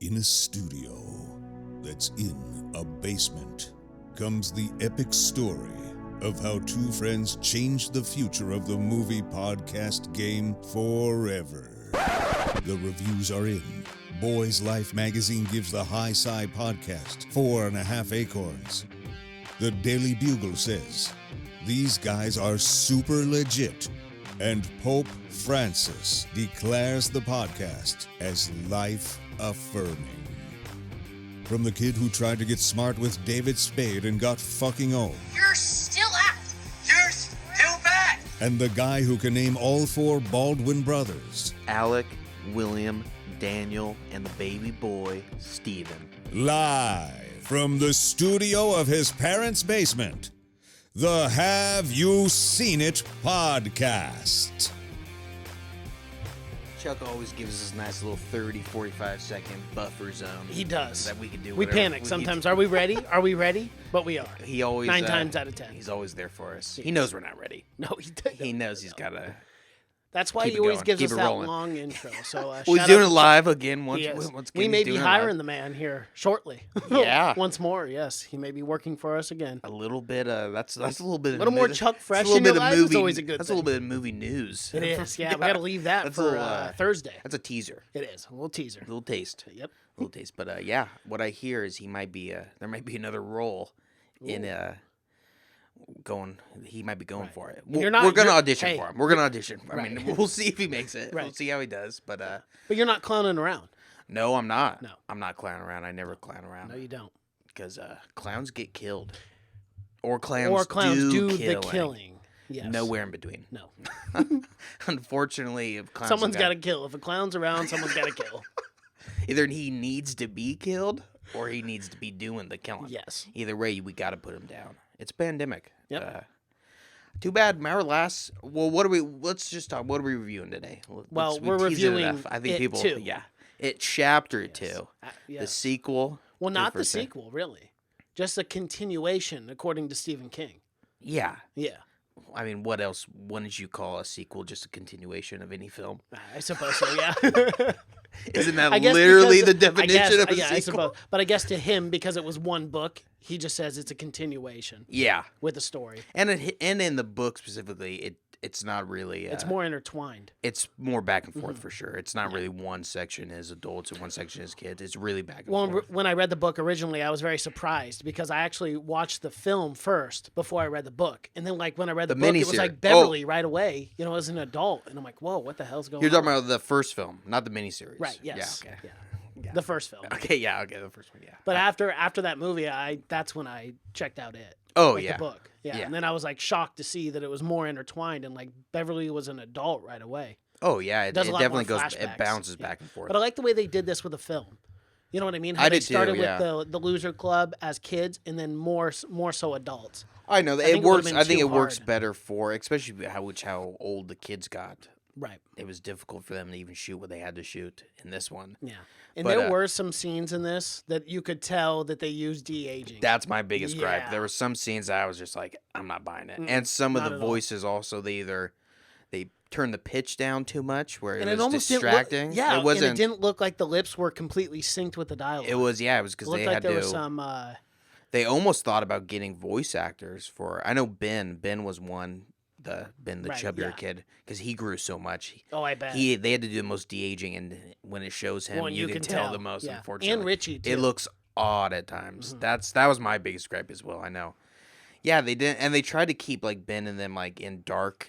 In a studio that's in a basement comes the epic story of how two friends changed the future of the movie podcast game forever. The reviews are in. Boys Life magazine gives the High Sci podcast 4.5 acorns. The Daily Bugle says, these guys are super legit. And Pope Francis declares the podcast as life-affirming. From the kid who tried to get smart with David Spade and got fucking old. You're still out. You're still back. And the guy who can name all four Baldwin brothers. Alec, William, Daniel, and the baby boy, Stephen. Live from the studio of his parents' basement. The Have You Seen It podcast. Chuck always gives us a nice little 30, 45 second buffer zone. He does. That we can do We panic sometimes. Are we ready? Are we ready? But we are. He always 9 times out of 10. He's always there for us. He knows we're not ready. No, he doesn't. He knows he's got to. That's why keep he it always going. gives Keep us it that rolling. long intro. So Well, he's shout doing out it to live again. He is. Once We again, may he's be doing it hiring live. the man here shortly. Yeah. Once more, yes. He may be working for us again. A little bit. That's a little bit. A little more Chuck Fresh in your life is always a good That's thing. a little bit of movie news. It is. Yeah, we got to leave that That's for a little, Thursday. That's a teaser. It is. A little teaser. A little taste. Yep. A little taste. But yeah, what I hear is he might be. There might be another role in going. He might be going for it. You're not- We're gonna you're- audition hey. for him. We're gonna audition. I Right. mean, we'll see if he makes it. We'll Right. see how he does. But But you're not clowning around. no, I'm not. No. I'm not clowning around. I never clown around. No, you don't. Because clowns get killed, or clowns, Or clowns do the killing. killing. Yes. Nowhere in between. No. Unfortunately, if clowns Someone's got to kill. If a clown's around, someone's got to kill. either he needs to be killed or he needs to be doing the killing. Yes. Either way, we got to put him down. It's a pandemic. Yep. Too bad. Our last. Well, what are we? Let's just talk. What are we reviewing today? Well, We we're teased it reviewing enough. I think It people. Too. Yeah. It chapter 2. The Yes. sequel. Well, to not the first thing. sequel, really. Just a continuation, according to Stephen King. Yeah. Yeah. I mean, what else? Wouldn't you call a sequel just a continuation of any film? I suppose so, yeah. Isn't that I guess literally because- the definition of a yeah, I sequel? suppose. But I guess to him, because it was one book, he just says it's a continuation Yeah. with a story. And in the book specifically, it's not really. It's more intertwined. It's more back and forth for sure. It's not really one section is adults and one section is kids. It's really back and Well, forth. when I read the book originally, I was very surprised because I actually watched the film first before I read the book. And then, like, when I read the book, it was miniseries. like Beverly right away, as an adult. And I'm like, whoa, what the hell's going You're on? talking about the first film, not the miniseries. Right, yes. Yeah. Okay. Yeah. The first film. Okay. Yeah. Okay. The first one. Yeah. But after that movie, that's when I checked out it. Oh like yeah. the book. Yeah. Yeah. And then I was like shocked to see that it was more intertwined and like Beverly was an adult right away. Oh yeah. It does a lot definitely more goes. It flashbacks. bounces Yeah. back and forth. But I like the way they did this with the film. You know what I mean? How I they did too, started yeah. with the Loser Club as kids and then more so adults. I know that I it think it would've works. been I think too it works hard. better for, especially how old the kids got. Right. It was difficult for them to even shoot what they had to shoot in this one. Yeah. And But, there were some scenes in this that you could tell that they used de-aging. That's my biggest gripe. Yeah. There were some scenes that I was just like, I'm not buying it. And some of not the at all. voices also, they turned the pitch down too much, where and it was almost distracting. Didn't look, yeah, it wasn't. and it didn't look like the lips were completely synced with the dialogue. It was because It looked they like had there to. was some. They almost thought about getting voice actors for. I know Ben. Ben was one. Ben, the Right, chubbier yeah. kid, because he grew so much. I bet. They had to do the most de-aging, and when it shows him, Well, you can tell the most. yeah. Unfortunately, And Richie too. it looks odd at times. Mm-hmm. That was my biggest gripe as well. I know. Yeah, they didn't, and they tried to keep like Ben and them like in dark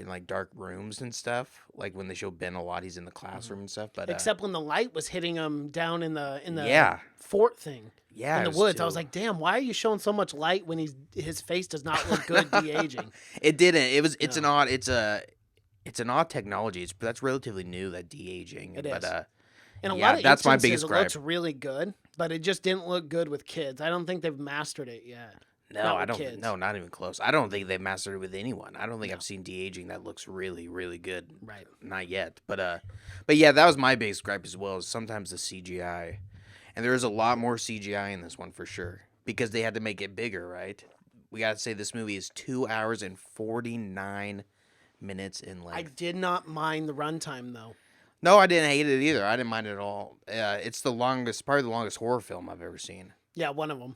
rooms and stuff. Like when they show Ben a lot, he's in the classroom and stuff. But Except when the light was hitting him down in the Yeah. fort thing. yeah, In it the woods, I too- was like, "Damn, why are you showing so much light when his face does not look good de-aging?" it didn't. It's No. an odd technology. That's relatively new, that de-aging. It but is. In a yeah, lot of that's my instances, biggest it gripe. looks really good, but it just didn't look good with kids. I don't think they've mastered it yet. No, Not I with don't. kids. No, not even close. I don't think they've mastered it with anyone. I don't think I've seen de-aging that looks really, really good. Right. Not yet. But yeah, that was my biggest gripe as well. Is sometimes the CGI, and there is a lot more CGI in this one for sure because they had to make it bigger, right? We got to say this movie is 2 hours and 49 minutes in length. I did not mind the runtime though. No, I didn't hate it either. I didn't mind it at all. It's probably the longest horror film I've ever seen. Yeah, one of them.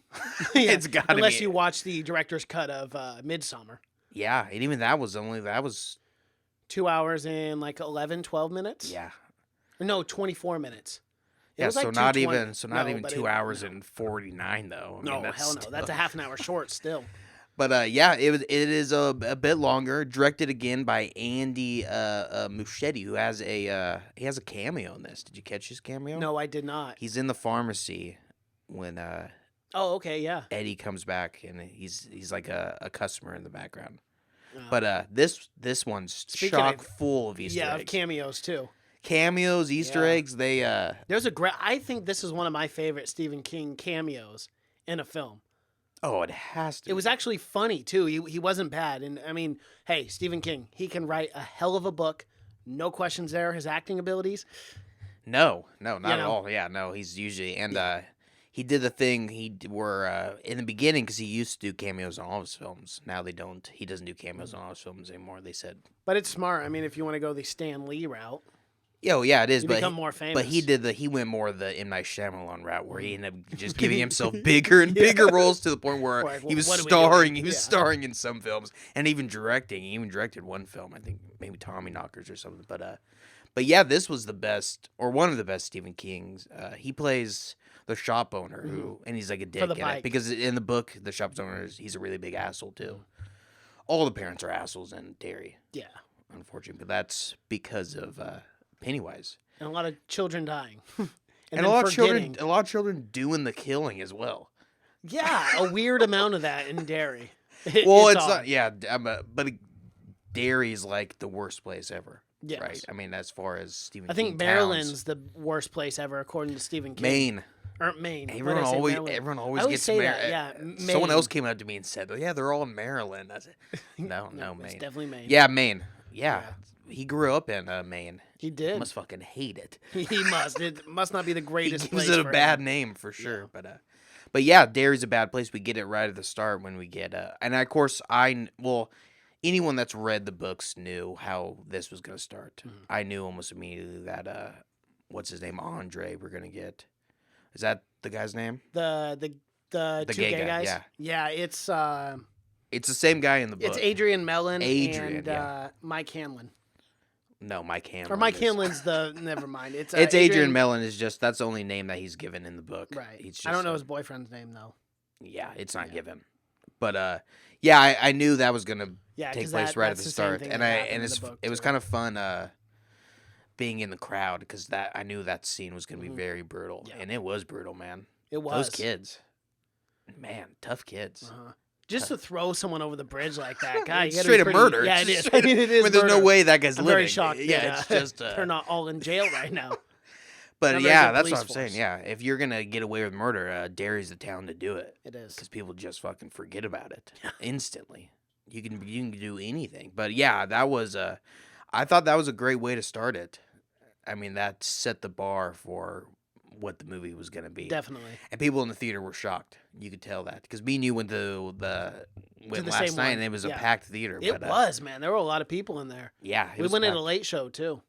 It's got to be. Unless you watch the director's cut of Midsummer. Yeah, and even that was 2 hours and like 11, 12 minutes? Yeah. No, 24 minutes. It Yeah, was like so not 220 even 2 hours and 49 though. I mean, No, hell no. still- That's a half an hour short still. But yeah, it is a bit longer. Directed again by Andy Muschietti, who has a cameo in this. Did you catch his cameo? No, I did not. He's in the pharmacy when Oh, okay, yeah. Eddie comes back, and he's like a customer in the background. Oh. But this one's Speaking chock of- full of Easter Yeah, eggs. of cameos too. Cameos, Easter Yeah. eggs. They There's a great. I think this is one of my favorite Stephen King cameos in a film. oh, it has to. It was actually funny too. He wasn't bad, and I mean, hey, Stephen King, he can write a hell of a book. No questions there. His acting abilities. No, not at know? all. Yeah, no, he's usually he did the thing in the beginning because he used to do cameos on all of his films. Now they don't. He doesn't do cameos on all his films anymore. They said, But it's smart. I mean, if you want to go the Stan Lee route, yeah, it is. you But become more famous. But he went more the M. Night Shyamalan route, where he ended up just giving himself bigger and bigger roles to the point where Like, he was what are we starring. doing? He was Yeah. starring in some films and even directing. He even directed one film, I think maybe Tommy Knockers or something. But yeah, this was the best or one of the best Stephen King's. He plays the shop owner and he's like a dick the in it bike. because in the book, the shop owner he's a really big asshole too. All the parents are assholes in Derry, yeah, unfortunately, but that's because of Pennywise. and a lot of children dying, and And then a lot of forgetting. children doing the killing as well. Yeah, a weird amount of that in Derry. Well, it's odd. not. Yeah, but Derry is like the worst place ever. Yes. Right. I mean, as far as Stephen I King think towns. Maryland's the worst place ever, according to Stephen King. Maine. Or Maine. Everyone always I gets say Maryland. that. Yeah, Someone Maine. else came up to me and said, "Yeah, they're all in Maryland." I said, "No, It's Maine. definitely Maine. Yeah, Maine. Yeah. He grew up in Maine. He did. Must fucking hate it. He must. It must not be the He greatest place. gives it a for bad him. name for sure. But yeah, Derry's a bad place. We get it right at the start when we get and of course anyone that's read the books knew how this was gonna start. Mm-hmm. I knew almost immediately that what's his name, Andre, we're gonna get. Is that the guy's name? The two gay gay guy, guys. yeah. Yeah, it's It's the same guy in the book. it's Adrian Mellon Adrian, and yeah. Mike Hanlon. No, Mike Hanlon. Or Mike is- Hanlon's the never mind. It's Adrian Mellon is just that's the only name that he's given in the book. Right. He's just, I don't know his boyfriend's name though. Yeah, it's not given. But yeah, I knew that was gonna Yeah, take 'cause place right at that's the the same start, thing and that happened in it the book, was too. kind of fun being in the crowd because I knew that scene was gonna be very brutal, Yeah. and it was brutal, man. It was. Those kids, man, tough kids. Uh-huh. Just to throw someone over the bridge like that, guy, you It's gotta straight be up pretty, murder. Yeah, It's it is. straight I mean, it is. But there's no murder. way that guy's I'm living. very shocked. Yeah, that, it's just. they're not all in jail right now. But not very yeah, good that's what police I'm saying. force. Yeah, if you're gonna get away with murder, Derry's the town to do it. It is. Because people just fucking forget about it instantly. You can do anything. But yeah, that was I thought that was a great way to start it. I mean, that set the bar for what the movie was going to be. Definitely. And people in the theater were shocked. You could tell that because me and you went to the last same night, one. and it was a Yeah. packed theater. It but, was, man. There were a lot of people in there. Yeah, We went at a late show too.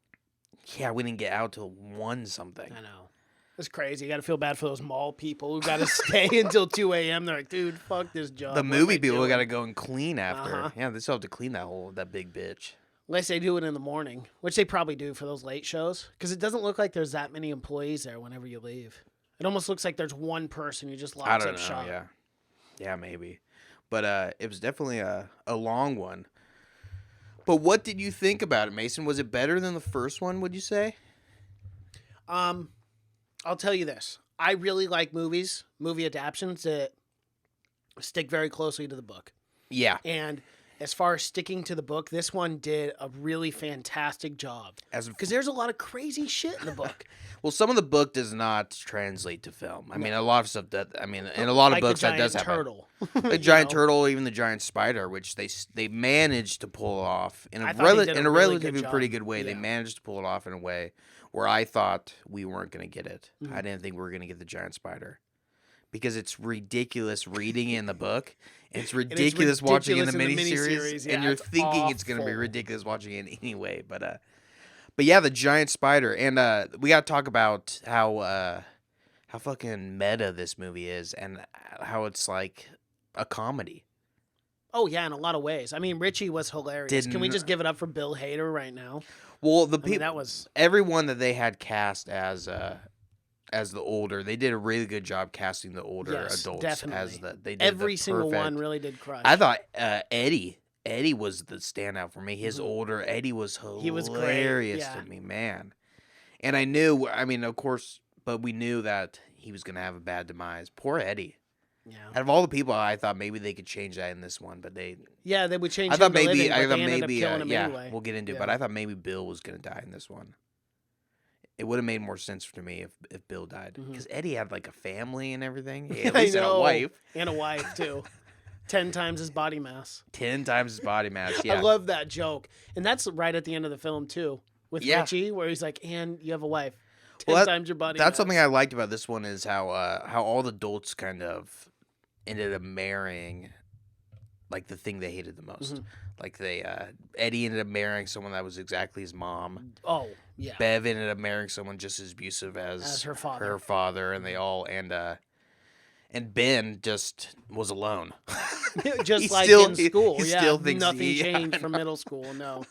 Yeah, we didn't get out till 1 something. I know. It's crazy. You got to feel bad for those mall people who got to stay until 2 a.m. They're like, dude, fuck this job. The What am movie I people doing?" got to go and clean after. Uh-huh. Yeah, they still have to clean that big bitch. Unless they do it in the morning, which they probably do for those late shows. Because it doesn't look like there's that many employees there whenever you leave. It almost looks like there's one person who just I locks don't up know. shop. Yeah, maybe. But it was definitely a long one. But what did you think about it, Mason? Was it better than the first one, would you say? I'll tell you this. I really like movie adaptions that stick very closely to the book. Yeah. And as far as sticking to the book, this one did a really fantastic job. Because there's a lot of crazy shit in the book. Well, some of the book does not translate to film. I mean, a lot of stuff that in a lot of Like books the that does giant happen. turtle. The giant turtle, even the giant spider, which they managed to pull off in I a thought they did a really relatively good pretty job. good way. They Yeah. managed to pull it off in a way where I thought we weren't going to get it. Mm-hmm. I didn't think we were going to get the giant spider because it's ridiculous reading in the book. And it's ridiculous watching in the ridiculous in the miniseries, miniseries. Yeah, and you're it's thinking it's going to be awful. ridiculous watching it anyway. But yeah, the giant spider, and we got to talk about how fucking meta this movie is, and how it's like a comedy. Oh yeah, in a lot of ways. I mean, Richie was hilarious. Can we just give it up for Bill Hader right now? Well, the I mean, people, that was everyone that they had cast as the older, they did a really good job casting the older Yes, adults definitely. as they did every the single perfect- one really did crush. I thought Eddie was the standout for me. His older Eddie was hilarious He was great, yeah. to me, man. And I knew, I mean, of course, but we knew that he was gonna have a bad demise. Poor Eddie. yeah, Out of all the people, I thought maybe they could change that in this one, but they. they would change. I thought him to maybe. living, I but thought they ended maybe. up killing him Yeah, anyway. we'll get into it. Yeah. But I thought maybe Bill was gonna die in this one. It would have made more sense to me if Bill died, because Eddie had like a family and everything. At I least and a know. wife. And a wife too. 10 times his body mass. 10 times his body mass. Yeah. I love that joke, and that's right at the end of the film too, with Yeah. Richie, where he's like, "And you have a wife, 10 Well, times your body." That's mass. something I liked about this one is how all the adults kind of ended up marrying like the thing they hated the most. Mm-hmm. Like Eddie ended up marrying someone that was exactly his mom. Oh yeah, Bev ended up marrying someone just as abusive as her father. Her father, and they all and Ben just was alone. just He like still- in school. he yeah, still thinks nothing he- changed from middle school. No,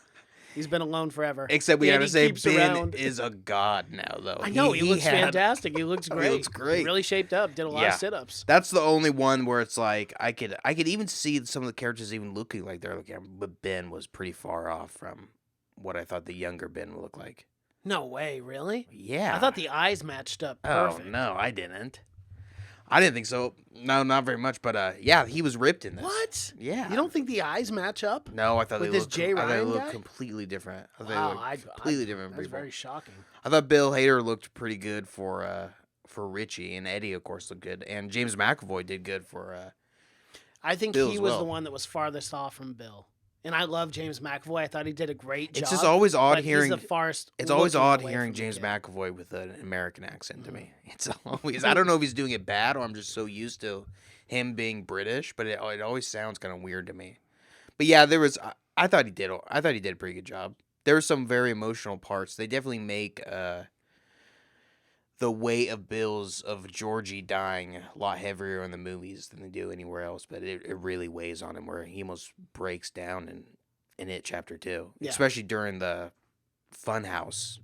he's been alone forever. Except we have And to he say keeps Ben around. is a god now, though. I know he looks had- fantastic. He looks great. looks great. Really shaped up. Did a lot Yeah. of sit-ups. That's the only one where it's like I could even see some of the characters even looking like they're looking, but Ben was pretty far off from what I thought the younger Ben would look like. No way, really? Yeah, I thought the eyes matched up perfect. Oh no, I didn't. I didn't think so. No, not very much. But yeah, he was ripped in this. What? Yeah. You don't think the eyes match up? No, I thought With they this looked. Jay I thought they Ryan looked guy? completely different. I thought Wow, they looked completely different That's people. very shocking. I thought Bill Hader looked pretty good for Richie, and Eddie, of course, looked good, and James McAvoy did good for. I think Bill he as was well. the one that was farthest off from Bill. And I love James McAvoy. I thought he did a great job. It's just always odd but hearing. He's the farthest It's always looking odd away hearing from James the kid. McAvoy with an American accent to me. It's always. I don't know if he's doing it bad or I'm just so used to him being British, but it always sounds kind of weird to me. But yeah, there was. I thought he did. I thought he did a pretty good job. There were some very emotional parts. They definitely make the weight of Georgie dying a lot heavier in the movies than they do anywhere else. But it really weighs on him, where he almost breaks down in It Chapter 2, Yeah. especially during the funhouse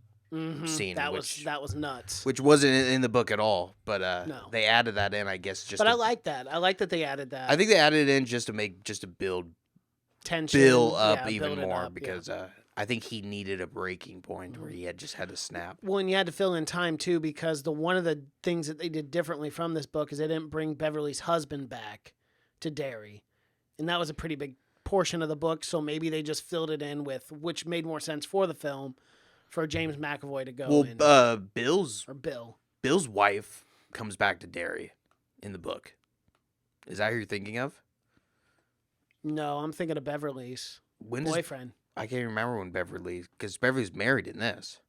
scene, That which was nuts. which wasn't in the book at all. But No. they added that in, I guess. Just But to, I like that. I like that they added that. I think they added it in just to build tension. Bill up yeah, even build it more up, yeah. because I think he needed a breaking point where he had to snap. Well, and you had to fill in time too, because one of the things that they did differently from this book is they didn't bring Beverly's husband back to Derry, and that was a pretty big portion of the book. So maybe they just filled it in with, which made more sense for the film, for James McAvoy to go. Well, Bill's wife comes back to Derry in the book. Is that who you're thinking of? No, I'm thinking of Beverly's When does- boyfriend. I can't even remember when because Beverly's married in this.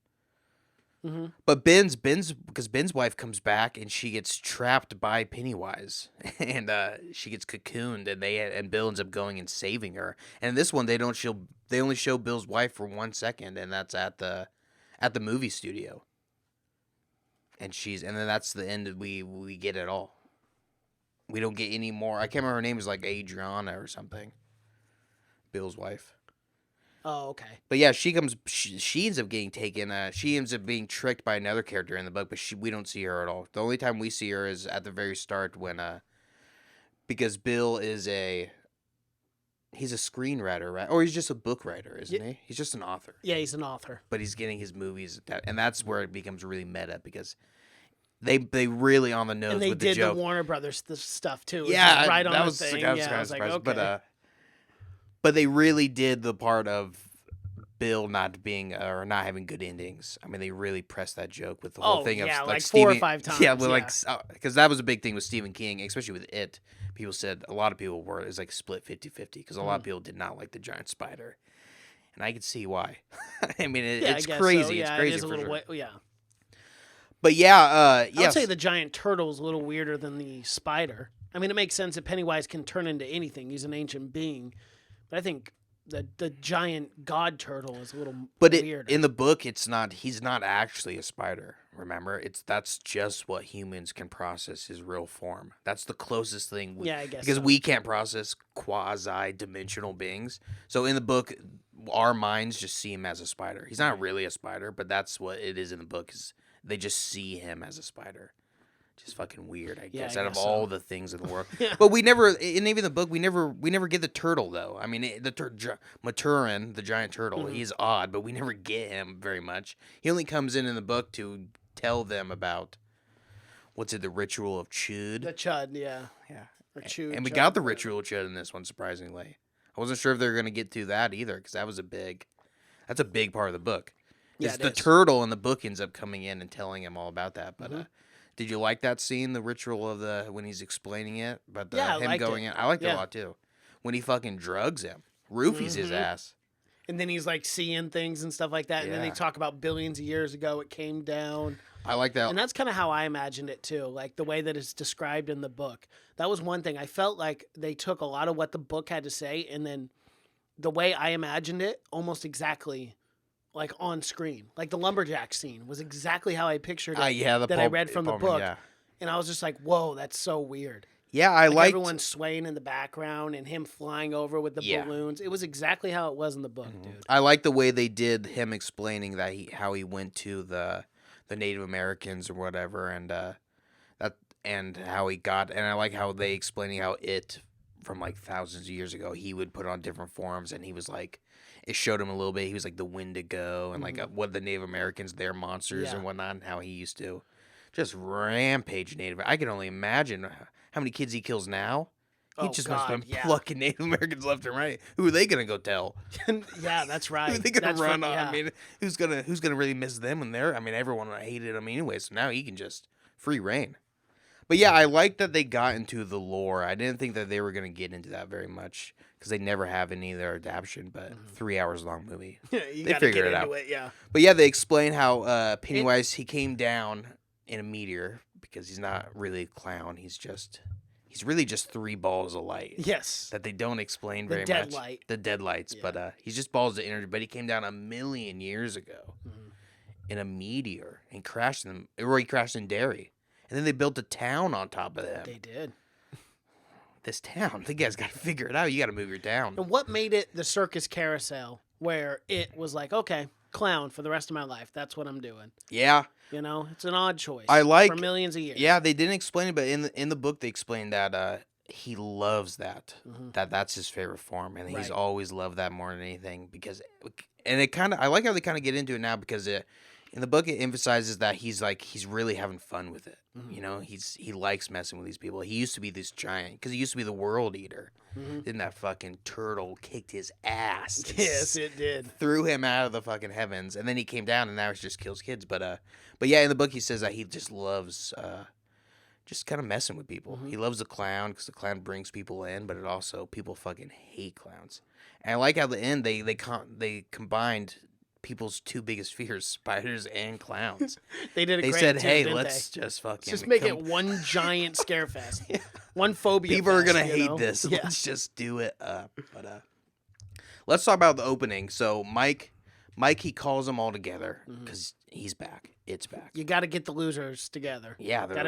Mhm. But because Ben's wife comes back and she gets trapped by Pennywise, and she gets cocooned, and Bill ends up going and saving her. And in this one, they only show Bill's wife for 1 second, and that's at the movie studio. And then that's the end. We get it all. We don't get any more. I can't remember her name is like Adriana or something. Bill's wife. Oh, okay. But yeah, she ends up getting taken. She ends up being tricked by another character in the book, but we don't see her at all. The only time we see her is at the very start when, because Bill he's a screenwriter, right? Or he's just a book writer, isn't he? He's just an author. Yeah, he's an author. But he's getting his movies, and that's where it becomes really meta because they really on the nose And they with the did the joke. Warner Brothers stuff too. It was Yeah, just right on that the was thing. I was Yeah, kind I of was like, surprised, okay. but they really did the part of Bill not being or not having good endings. I mean, they really pressed that joke with the whole Oh, thing yeah, of like Stephen, 4 or 5 times, Yeah, well, yeah. because that was a big thing with Stephen King, especially with It. People said a lot of people were it's like split 50-50 because a lot of people did not like the giant spider, and I could see why. I mean, Yeah, it's I guess crazy. So. Yeah, it's crazy it is a for little sure. yeah. But yeah, I would yes. say the giant turtle is a little weirder than the spider. I mean, it makes sense that Pennywise can turn into anything. He's an ancient being. But I think the giant god turtle is a little But weird. in the book, he's not actually a spider. Remember, that's just what humans can process his real form. That's the closest thing. Yeah, I guess because so. we can't process quasi-dimensional beings. So in the book, our minds just see him as a spider. He's not really a spider, but that's what it is in the book. Is they just see him as a spider. Just fucking weird, I guess. I Out of guess all so. the things in the world, Yeah. but we never, and even the book, we never get the turtle though. I mean, Maturin, the giant turtle, he's odd, but we never get him very much. He only comes in the book to tell them about the ritual of Chud. The chud, yeah. Yeah, Or chud, and we chud, got the whatever. ritual of Chud in this one, surprisingly. I wasn't sure if they were gonna get to that either, because that's a big part of the book. Yeah, It's it the is. turtle in the book ends up coming in and telling him all about that, but. Mm-hmm. Did you like that scene, the ritual of when he's explaining it? But Yeah, I him liked going it. in. I liked it Yeah. a lot too. When he fucking drugs him. Roofies his ass. And then he's like seeing things and stuff like that. And then they Yeah. talk about billions of years ago it came down. I like that. And that's kind of how I imagined it too, like the way that it's described in the book. That was one thing. I felt like they took a lot of what the book had to say and then the way I imagined it almost exactly like on screen. Like the lumberjack scene was exactly how I pictured it yeah, that I read from the book. Yeah, And I was just like, whoa, that's so weird. yeah I Like liked. everyone swaying in the background and him flying over with the Yeah. balloons. It was exactly how it was in the book, dude. I like the way they did him explaining that how he went to the Native Americans or whatever, and and how he got. And I like how they explaining how from like thousands of years ago he would put on different forms, and he was like. It showed him a little bit. He was like the Wendigo and like what the Native Americans, their monsters Yeah. and whatnot, and how he used to just rampage Native. I can only imagine how many kids he kills now. He Oh, just God, must have been yeah. plucking Native Americans left and right. Who are they gonna go tell? Yeah, that's right. Who are they gonna That's run from- on? yeah. I mean, who's gonna really miss them when they're? I mean, everyone hated him anyway, so now he can just free reign. But yeah, I like that they got into the lore. I didn't think that they were gonna get into that very much because they never have any of their adaptation. But 3 hours long movie. you They gotta figured get it into out. it, yeah. But yeah, they explain how Pennywise he came down in a meteor because he's not really a clown. He's really just 3 balls of light Yes. that they don't explain The very dead much. light. The dead lights, Yeah. but he's just balls of energy. But he came down 1,000,000 years ago Mm-hmm. in a meteor and crashed in he crashed in Derry, and then they built a town on top of them. They did. This town, the guys got to figure it out. You got to move your town. And what made it the circus carousel where it was like, okay, clown for the rest of my life. That's what I'm doing. Yeah. You know, it's an odd choice. I like- for millions of years. Yeah, they didn't explain it, but in the book they explained that he loves that. That's his favorite form, and he's Right. always loved that more than anything and it kind of I like how they kind of get into it now because in the book it emphasizes that he's really having fun with it. You know, he likes messing with these people. He used to be this giant because he used to be the world eater. Then that fucking turtle kicked his ass. Yes, it did. Threw him out of the fucking heavens, and then he came down, and now he just kills kids. But yeah, in the book he says that he just loves just kind of messing with people. He loves the clown because the clown brings people in, but it also people fucking hate clowns. And I like how at the end they combined people's 2 biggest fears, spiders and clowns. They did it They great. said, too, "Hey, didn't let's they? just fucking Just make it one giant scare fest. One phobia People are fest, gonna you hate know? this. Yeah. Let's just do it up." But let's talk about the opening. So Mike, he calls them all together because he's back. It's back. You got to get the losers together. Yeah, they're Got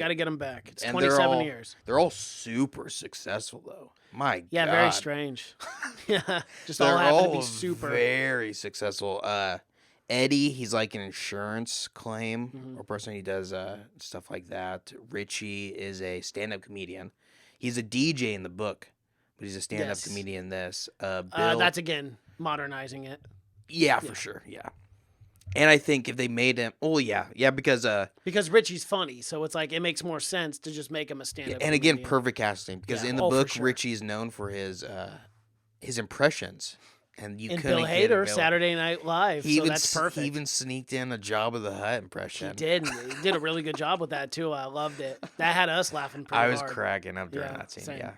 to get them back. It's and 27 years. They're all super successful though. My Yeah, God. very strange. Yeah, just They're all happen to all be super. very successful. Eddie, he's like an insurance claim or person. He does stuff like that. Richie is a stand-up comedian. He's a DJ in the book, but he's a stand-up Yes. comedian in this. Bill, That's again modernizing it yeah, for sure, yeah. And I think if they made him, because Richie's funny, so it's like it makes more sense to just make him a stand-up. and again, comedian. perfect casting because Yeah. in the Oh, for book, sure. Richie's known for his impressions, and you And couldn't Bill get Hader, Bill. Saturday Night Live. He So even that's perfect. he even sneaked in a Job of the Hutt impression. He did. He did a really good job with that too. I loved it. That had us laughing pretty I was hard. cracking up during Yeah, that scene. same. Yeah,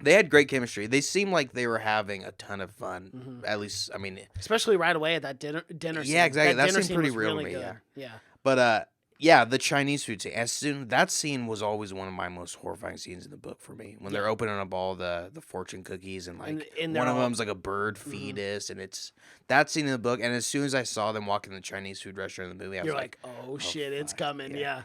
they had great chemistry. They seemed like they were having a ton of fun. Mm-hmm. At least, I mean, Especially right away at that dinner scene. Yeah, exactly. That dinner seemed scene pretty was real to really me, good. Yeah. but Yeah, the Chinese food scene. That scene was always one of my most horrifying scenes in the book for me. When they're opening up all the fortune cookies and like And one of they're all- them's like a bird fetus, and it's that scene in the book. And as soon as I saw them walk in the Chinese food restaurant in the movie, I was You're like, oh shit, it's fuck, coming. Yeah.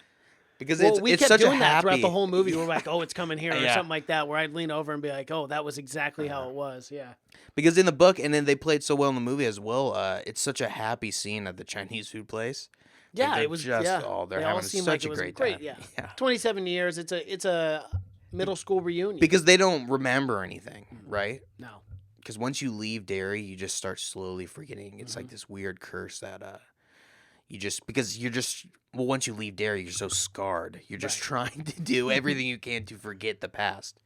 because Well, we it's kept such doing a that happy throughout the whole movie. We're like, oh, it's coming here or Yeah. something like that. Where I'd lean over and be like, oh, that was exactly how it was. Yeah. because in the book, and then they played so well in the movie as well. It's such a happy scene at the Chinese food place. Yeah, Like, they're it was just yeah. all they're They having all seemed such like it a was great great. time. Yeah. Yeah. 27 years. It's a middle school reunion. Because they don't remember anything, right? No. Because once you leave Derry, you just start slowly forgetting. It's like this weird curse that once you leave Derry, you're so scarred. You're just trying to do everything you can to forget the past.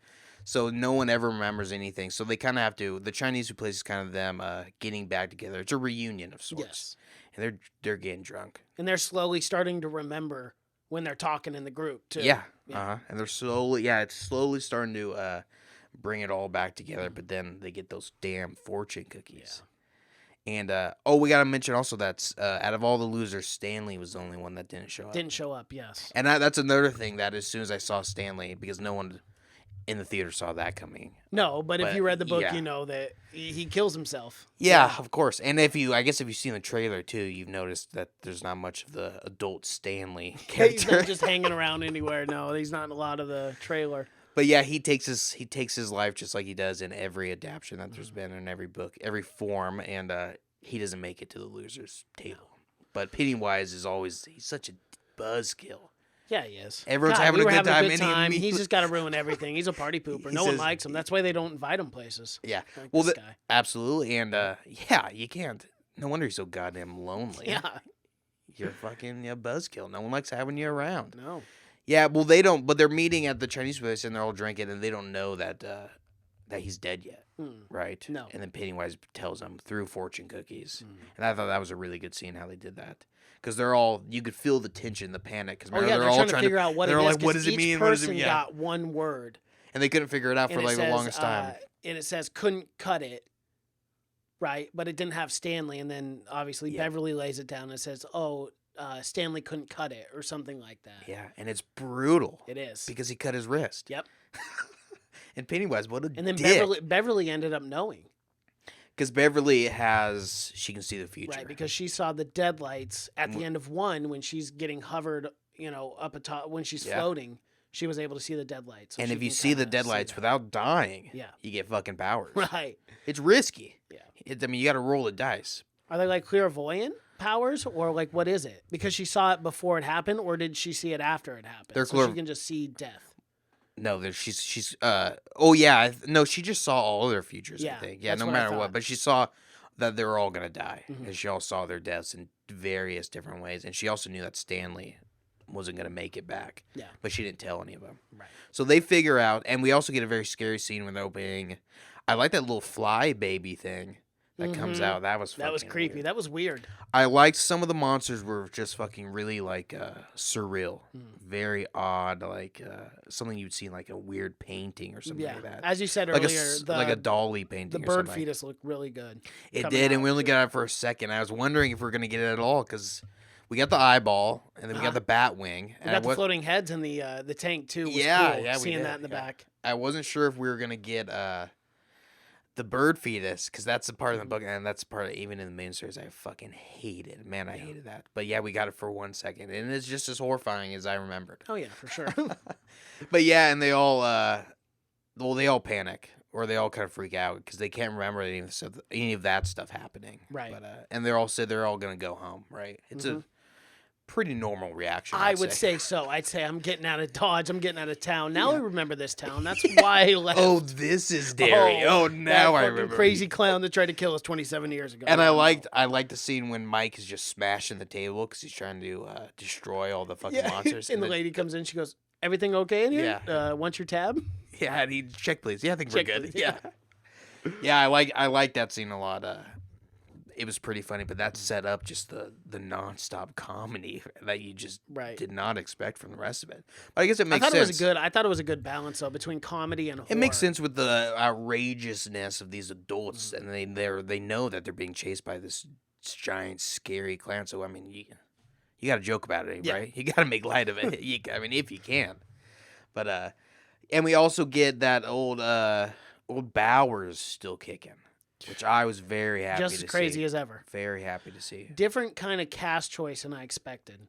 So no one ever remembers anything. So they kind of have to. The Chinese food place is kind of them getting back together. It's a reunion of sorts. Yes. And they're getting drunk. And they're slowly starting to remember when they're talking in the group too. Yeah. Yeah. And they're it's slowly starting to bring it all back together. But then they get those damn fortune cookies. And we gotta mention also that out of all the losers, Stanley was the only one that didn't show up. Didn't show up. Yes. And that's another thing that as soon as I saw Stanley, because no one in the theater saw that coming. No, but if you read the book, yeah. you know that he kills himself. Yeah, of course. And if you've seen the trailer too, you've noticed that there's not much of the adult Stanley He's character. not just hanging around anywhere. No, he's not in a lot of the trailer. But yeah, he takes his life just like he does in every adaptation that there's been in every book, every form, and he doesn't make it to the losers table. But Pennywise he's such a buzzkill. Yeah, he is. Everyone's God, having we a were good having time, He's just got to ruin everything. He's a party pooper. He No one says- likes him. That's why they don't invite him places. Yeah. Like Well, this guy. absolutely. And yeah, you can't. No wonder he's so goddamn lonely. Yeah. You're fucking buzzkill. No one likes having you around. No. Yeah, well, they don't. But they're meeting at the Chinese place and they're all drinking, and they don't know that he's dead yet, right? No. And then Pennywise tells them through fortune cookies, and I thought that was a really good scene how they did that. Because you could feel the tension, the panic. Because Oh yeah, they're they're all trying to figure out what it they're is. like, what 'cause does it each mean? What does it person mean? Yeah. got one word. And they couldn't figure it out for And like it the says, longest time. and it says couldn't cut it, right? But it didn't have Stanley. And then obviously Beverly lays it down and it says, Stanley couldn't cut it or something like that. Yeah, and it's brutal. It is. Because he cut his wrist. Yep. And Pennywise, what a And then dick. Beverly ended up knowing. Because Beverly she can see the future. Right, because she saw the deadlights at the end of one when she's getting hovered, up atop when she's floating. She was able to see the deadlights. So and she if you can see the kinda deadlights that. without dying, Yeah. you get fucking powers. Right. It's risky. Yeah. You got to roll the dice. Are they like clairvoyant powers or like what is it? Because she saw it before it happened, or did she see it after it happened? They're so she can just see death. No, she's oh yeah, no, she just saw all their futures, Yeah, I think. Yeah, that's no what I matter what. thought. But she saw that they were all going to die. Mm-hmm. And she all saw their deaths in various different ways. And she also knew that Stanley wasn't going to make it back. Yeah. But she didn't tell any of them. Right. So they figure out, and we also get a very scary scene when they're opening. I like that little fly baby thing that comes out. That was That was fucking creepy. weird. That was weird. I liked some of the monsters were just fucking really like surreal, Hmm. very odd, like something you'd see in like a weird painting or something Yeah. like that. As you said like earlier, like a dolly painting. the or bird something. fetus looked really good. It coming did, and out. we only got it for a second. I was wondering if we are gonna get it at all because we got the eyeball and then we got the bat wing. We got the floating heads in the tank too. Was Yeah, cool, yeah, we seeing did, that in the yeah. back. I wasn't sure if we were gonna get the bird fetus because that's a part of the book, and that's part of even in the main series I fucking hated. Man, I hated that. But yeah, we got it for 1 second, and it's just as horrifying as I remembered. Oh yeah, for sure. But yeah, and they all panic or they all kind of freak out because they can't remember any of that stuff happening. Right. But and they're all said they're all gonna go home. Right. It's a pretty normal reaction. I I'd would say. say so. I'd say I'm getting out of Dodge. I'm getting out of town. Now I remember this town. That's why I left. Oh, this is Derry. Oh, that now I fucking remember. crazy clown that tried to kill us 27 years ago. And I liked the scene when Mike is just smashing the table because he's trying to destroy all the fucking monsters. and the lady comes in. She goes, "Everything okay in here? Yeah. Want your tab?" Yeah, and he check please. Yeah, I think Check, we're good. please. Yeah. Yeah, I like that scene a lot. It was pretty funny, but that set up just the nonstop comedy that you just did not expect from the rest of it. But I guess it makes sense. I thought it was a good balance though between comedy and horror. It makes sense with the outrageousness of these adults, and they know that they're being chased by this giant scary clown. So I mean, You got to joke about it, right? You got to make light of it. I mean, if you can. But and we also get that old Bowers still kicking, which I was very happy to see. Just as crazy as ever. Very happy to see. Different kind of cast choice than I expected.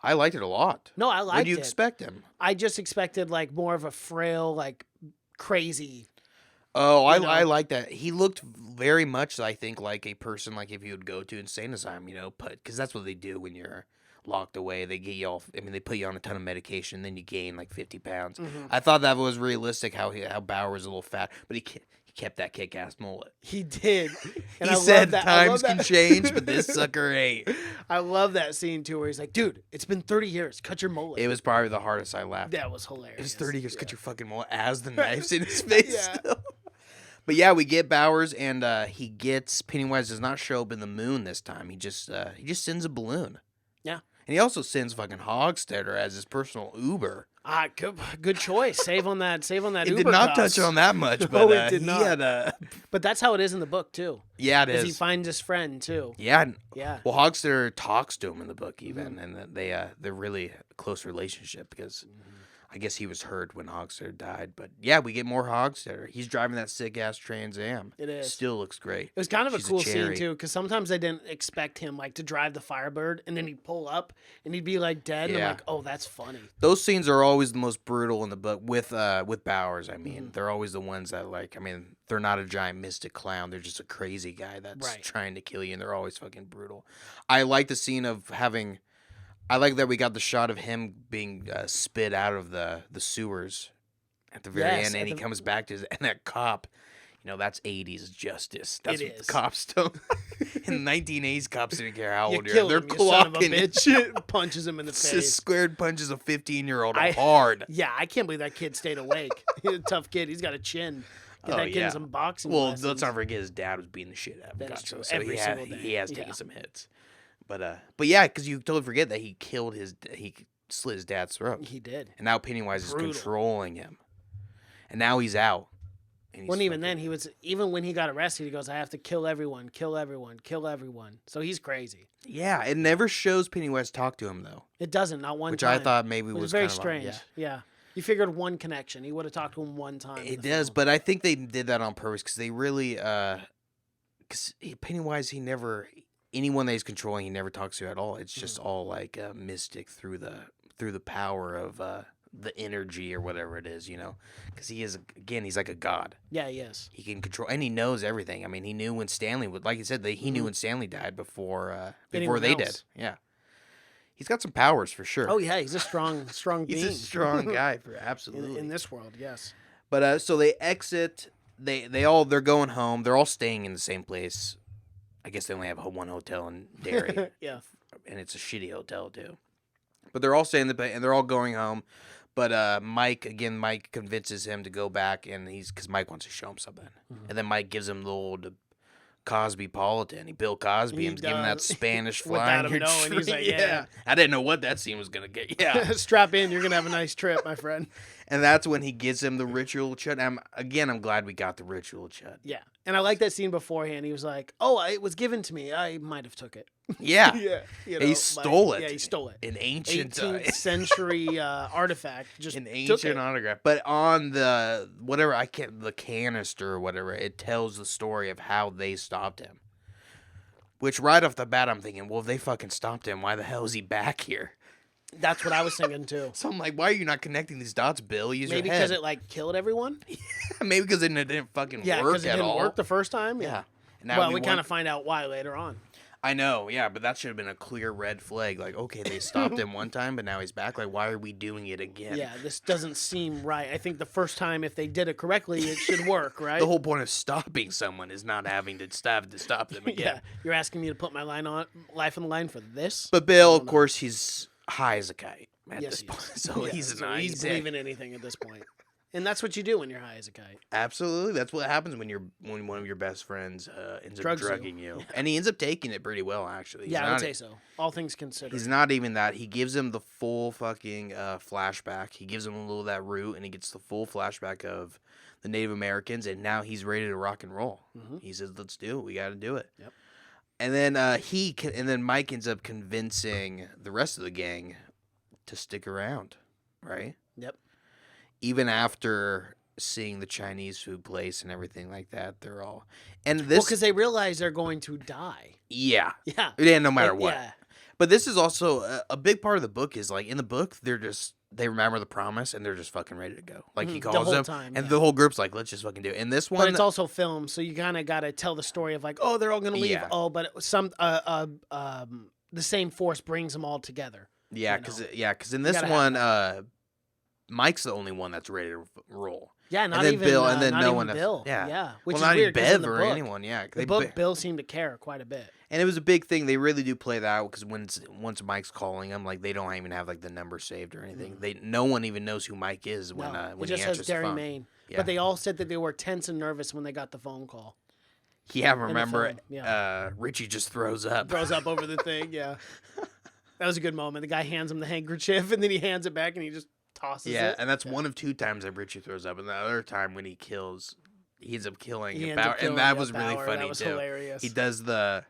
I liked it a lot. No, I liked it. What do you expect him? I just expected like more of a frail, like crazy. Oh, I like that. He looked very much, I think, like a person like if you would go to insane asylum, because that's what they do when you're locked away. They get you all. I mean, they put you on a ton of medication, then you gain like 50 pounds. Mm-hmm. I thought that was realistic. How Bauer was a little fat, but he kept that kick-ass mullet. He did. And He said times can change, but this sucker ain't. I love that scene too, where he's like, "Dude, it's been 30 years. Cut your mullet." It was probably the hardest I laughed. That was hilarious. It was 30 years. Cut your fucking mullet as the knife's in his face. Yeah. Still. But yeah, we get Bowers, and he gets Pennywise does not show up in the moon this time. He just sends a balloon. Yeah. And he also sends fucking Hogstetter as his personal Uber. Good choice. Save on that. It It Uber did not cost. touch on that much, but No, it did he not. had But that's how it is in the book too. yeah, it Because is. he finds his friend too. Yeah. Yeah. Well, Hogstetter talks to him in the book even, and they're really a close relationship because I guess he was hurt when Hogstetter died. But yeah, we get more Hogstetter. He's driving that sick ass Trans Am. It is. Still looks great. It was kind of She's a cool scene cherry. too, because sometimes I didn't expect him like to drive the Firebird, and then he'd pull up and he'd be like dead. And Yeah. I'm like, oh, that's funny. Those scenes are always the most brutal in the book with Bowers. I mean, Mm-hmm. they're always the ones that they're not a giant mystic clown. They're just a crazy guy that's Right. trying to kill you, and they're always fucking brutal. I like the scene of having. I like that we got the shot of him being spit out of the sewers at the very Yes, end, at and he the- comes back to and that cop. That's 80s justice. That's It what is. the cops don't. In the 1980s, cops didn't care how You old you are. killed They're him, you son of a clocking bitch. Punches him in the Just face. squared punches a 15-year-old I- hard. Yeah, I can't believe that kid stayed awake. He's a tough kid. He's got a chin. Get that kid in some boxing Well, lessons. let's not forget his dad was beating the shit out of him. That is true. So Every single day. he has taken Yeah. some hits. But yeah, because you totally forget that he slit his dad's throat. He did. And now Pennywise Brutal. is controlling him. And now he's out. And he's Wasn't even fucking- then. He was even when he got arrested. He goes, "I have to kill everyone, kill everyone, kill everyone." So he's crazy. Yeah, it never shows Pennywise talk to him, though. It doesn't, not one Which time. I thought maybe it was was very kind of strange. Yeah. You figured one connection. He would have talked to him one time. in It the does, film. but I think they did that on purpose because they really, because Pennywise, he never, anyone that he's controlling, he never talks to at all. It's just all like mystic through the power of the energy or whatever it is, because he is, again, he's like a god. Yeah, yes. He can control, and he knows everything. I mean, he knew when Stanley would, like you said, he knew when Stanley died before Anyone they else. did. Yeah, he's got some powers for sure. Oh yeah, he's a strong he's being. a strong guy for in, absolutely. in this world. Yes. But so they exit. They're going home. They're all staying in the same place. I guess they only have one hotel in Derry, Yeah. and it's a shitty hotel too. But they're all staying and they're all going home. But Mike convinces him to go back, and because Mike wants to show him something, and then Mike gives him the old Cosbypolitan. Bill Cosby, He and giving that does. Spanish Without flying. him your knowing, he's tree. like, yeah. I didn't know what that scene was gonna get. Yeah. Strap in. You're gonna have a nice trip, my friend. And that's when he gives him the ritual chut. I'm glad we got the ritual chut. Yeah. And I like that scene beforehand. He was like, "Oh, it was given to me. I might have took it." Yeah. Yeah. He stole it. Yeah, he stole it. An ancient 18th century artifact. Just an took ancient it. autograph. But on the the canister or whatever, it tells the story of how they stopped him. Which right off the bat I'm thinking, well, if they fucking stopped him, why the hell is he back here? That's what I was thinking too. So I'm like, why are you not connecting these dots, Bill? Use Maybe your head. because it like killed everyone. Maybe because it didn't fucking Yeah, work because it at didn't all. work the first time. Yeah. Yeah. And now Well, we want- kind of find out why later on. I know, yeah, but that should have been a clear red flag. Like, okay, they stopped him one time, but now he's back. Like, why are we doing it again? Yeah, this doesn't seem right. I think the first time, if they did it correctly, it should work, right? The whole point of stopping someone is not having to stop them again. Yeah, you're asking me to put my life on the line for this. But Bill, of course, he's high as a kite at Yes, this he point. is. So Yeah, he's so not. he's believing anything at this point, and that's what you do when you're high as a kite. Absolutely, that's what happens when one of your best friends ends up Drugs you. drugging you, and he ends up taking it pretty well, actually. He's Yeah, I not- would say so. All things considered. He's not even that. He gives him the full fucking flashback. He gives him a little of that root, and he gets the full flashback of the Native Americans, and now he's ready to rock and roll. Mhm. He says, let's do it. We got to do it. Yep. And then Mike ends up convincing the rest of the gang to stick around, right? Yep. Even after seeing the Chinese food place and everything like that, they're all because they realize they're going to die. Yeah, Yeah. no matter Like, what. yeah. But this is also a big part of the book. Is like in the book, they remember the promise and they're just fucking ready to go. Like he The calls whole them, time, and yeah. the whole group's like, let's just fucking do it. And this one, But it's also filmed, so you kind of got to tell the story of like, oh, they're all going to leave. Yeah. Oh, but the same force brings them all together. yeah, you know. because in this gotta one, Mike's the only one that's ready to roll. Yeah, not then even Bill, and then not no even one else. Bill. Yeah. Which Well, is not weird even 'cause in Bev the or book, anyone. Yeah, The book, Bill seemed to care quite a bit. and it was a big thing. They really do play that out because once Mike's calling him, like they don't even have like the number saved or anything. No one even knows who Mike is when No, when it just he answers says the Derry, phone. Maine. Yeah. But they all said that they were tense and nervous when they got the phone call. Yeah, remember film, yeah. Richie just throws up. Throws up over the thing, yeah. That was a good moment. The guy hands him the handkerchief, and then he hands it back, and he just tosses Yeah, it. and that's one of two times that Richie throws up, and the other time when he ends up killing He ends Bauer, up killing, and that yeah, was really Bauer. funny That was too. hilarious. He does the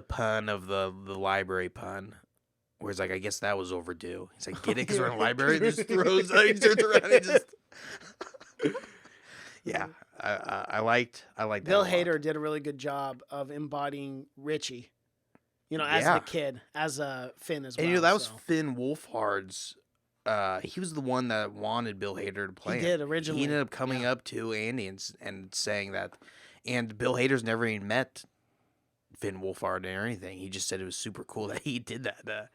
pun of the library pun, where he's like, "I guess that was overdue." He's like, "Get it? Because we're in a library." And just throws up. He turns around and just. Yeah, I liked that. Bill a lot. Hader did a really good job of embodying Richie. You know, as Yeah. the kid, as Finn as well. And that was so. Finn Wolfhard's. He was the one that wanted Bill Hader to play. He him. did originally. He ended up coming up to Andy and saying that, and Bill Hader's never even met Finn Wolfhard or anything. He just said it was super cool that he did that.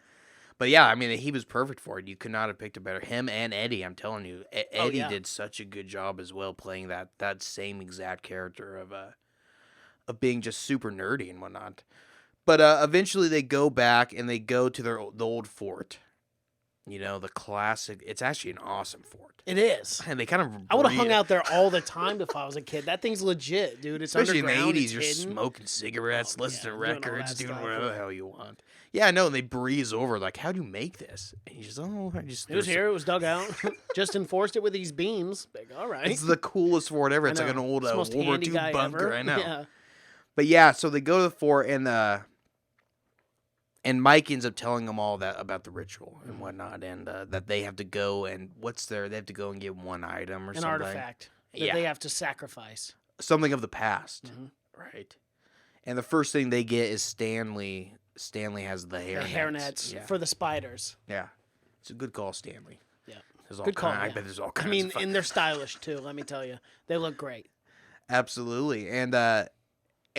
But yeah, I mean, he was perfect for it. You could not have picked a better. Him and Eddie, I'm telling you, Eddie yeah. did such a good job as well playing that same exact character of being just super nerdy and whatnot. But eventually they go back and they go to the old fort. You know, the classic. It's actually an awesome fort. It is. And they kind of. I would have hung out there all the time if I was a kid. That thing's legit, dude. It's Especially in the underground. 80s, It's you're hidden. smoking cigarettes, Oh, listening yeah, to doing all records, that doing stuff, whatever the yeah. hell you want. Yeah, I know. And they breeze over, like, how do you make this? And you just, I just. It was there's- here. It was dug out. Just enforced it with these beams. Like, all right. It's the coolest fort ever. I It's like an know. old It's the most World War handy II guy bunker. ever. I know. Yeah. But yeah, so they go to the fort, and Mike ends up telling them all that about the ritual and whatnot, and that they have to go and they have to go and get one item or An something. artifact that Yeah. they have to sacrifice. Something of the past, Mhm. right? And the first thing they get is Stanley. Stanley has the The hair hairnets Yeah. for the spiders. Yeah, it's a good call, Stanley. Yeah. There's all Good call. I yeah. bet there's all I kinds. mean, of fun- and they're stylish too. Let me tell you, they look great. Absolutely, and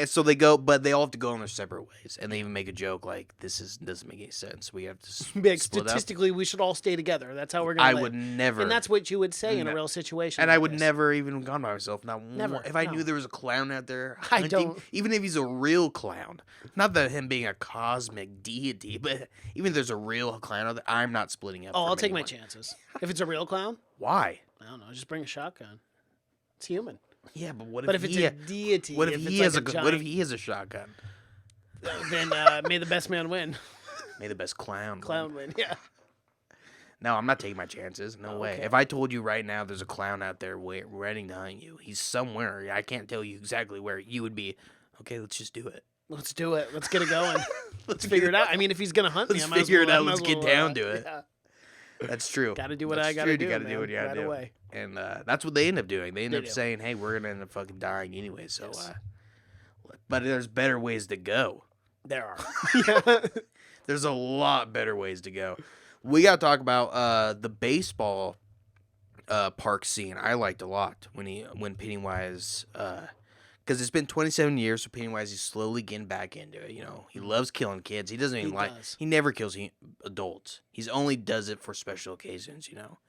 so they go, but they all have to go in their separate ways, and they even make a joke like, doesn't make any sense. We have to Big split up. statistically, we should all stay together. That's how we're gonna. I live. would never, And that's what you would say in a No. real situation. and like I would this. never even gone by myself. Not Never, one, if I no. knew there was a clown out there I hunting, don't. even if he's a real clown. Not that him being a cosmic deity, but even if there's a real clown out there, I'm not splitting up. Oh, from I'll take my anyone. chances. If it's a real clown, Why? I don't know. Just bring a shotgun. It's human. Yeah, but what if But if it's he? a deity, What if it's he like has a What if giant- he has a shotgun? Then may the best man win. May the best clown. win. Clown win. Yeah. No, I'm not taking my chances. No way. Okay. If I told you right now there's a clown out there waiting to hunt you, he's somewhere. I can't tell you exactly where. You would be, okay, let's just do it. Let's do it. Let's get it going. Let's Figure it out. I mean, if he's gonna hunt me, Let's I might as figure it well- I out. might Let's as get well, down to it. Yeah. That's true. Gotta do what That's I gotta true. do. You gotta man. do what you gotta right do. away. And that's what they end up doing. They end They up do. saying, hey, we're going to end up fucking dying anyway. So, Yes. but there's better ways to go. There are. Yeah. There's a lot better ways to go. We got to talk about the baseball park scene. I liked a lot when Pennywise, because it's been 27 years, so Pennywise is slowly getting back into it. You know, he loves killing kids. He doesn't even He like. does. He never kills adults. He's only does it for special occasions. You know,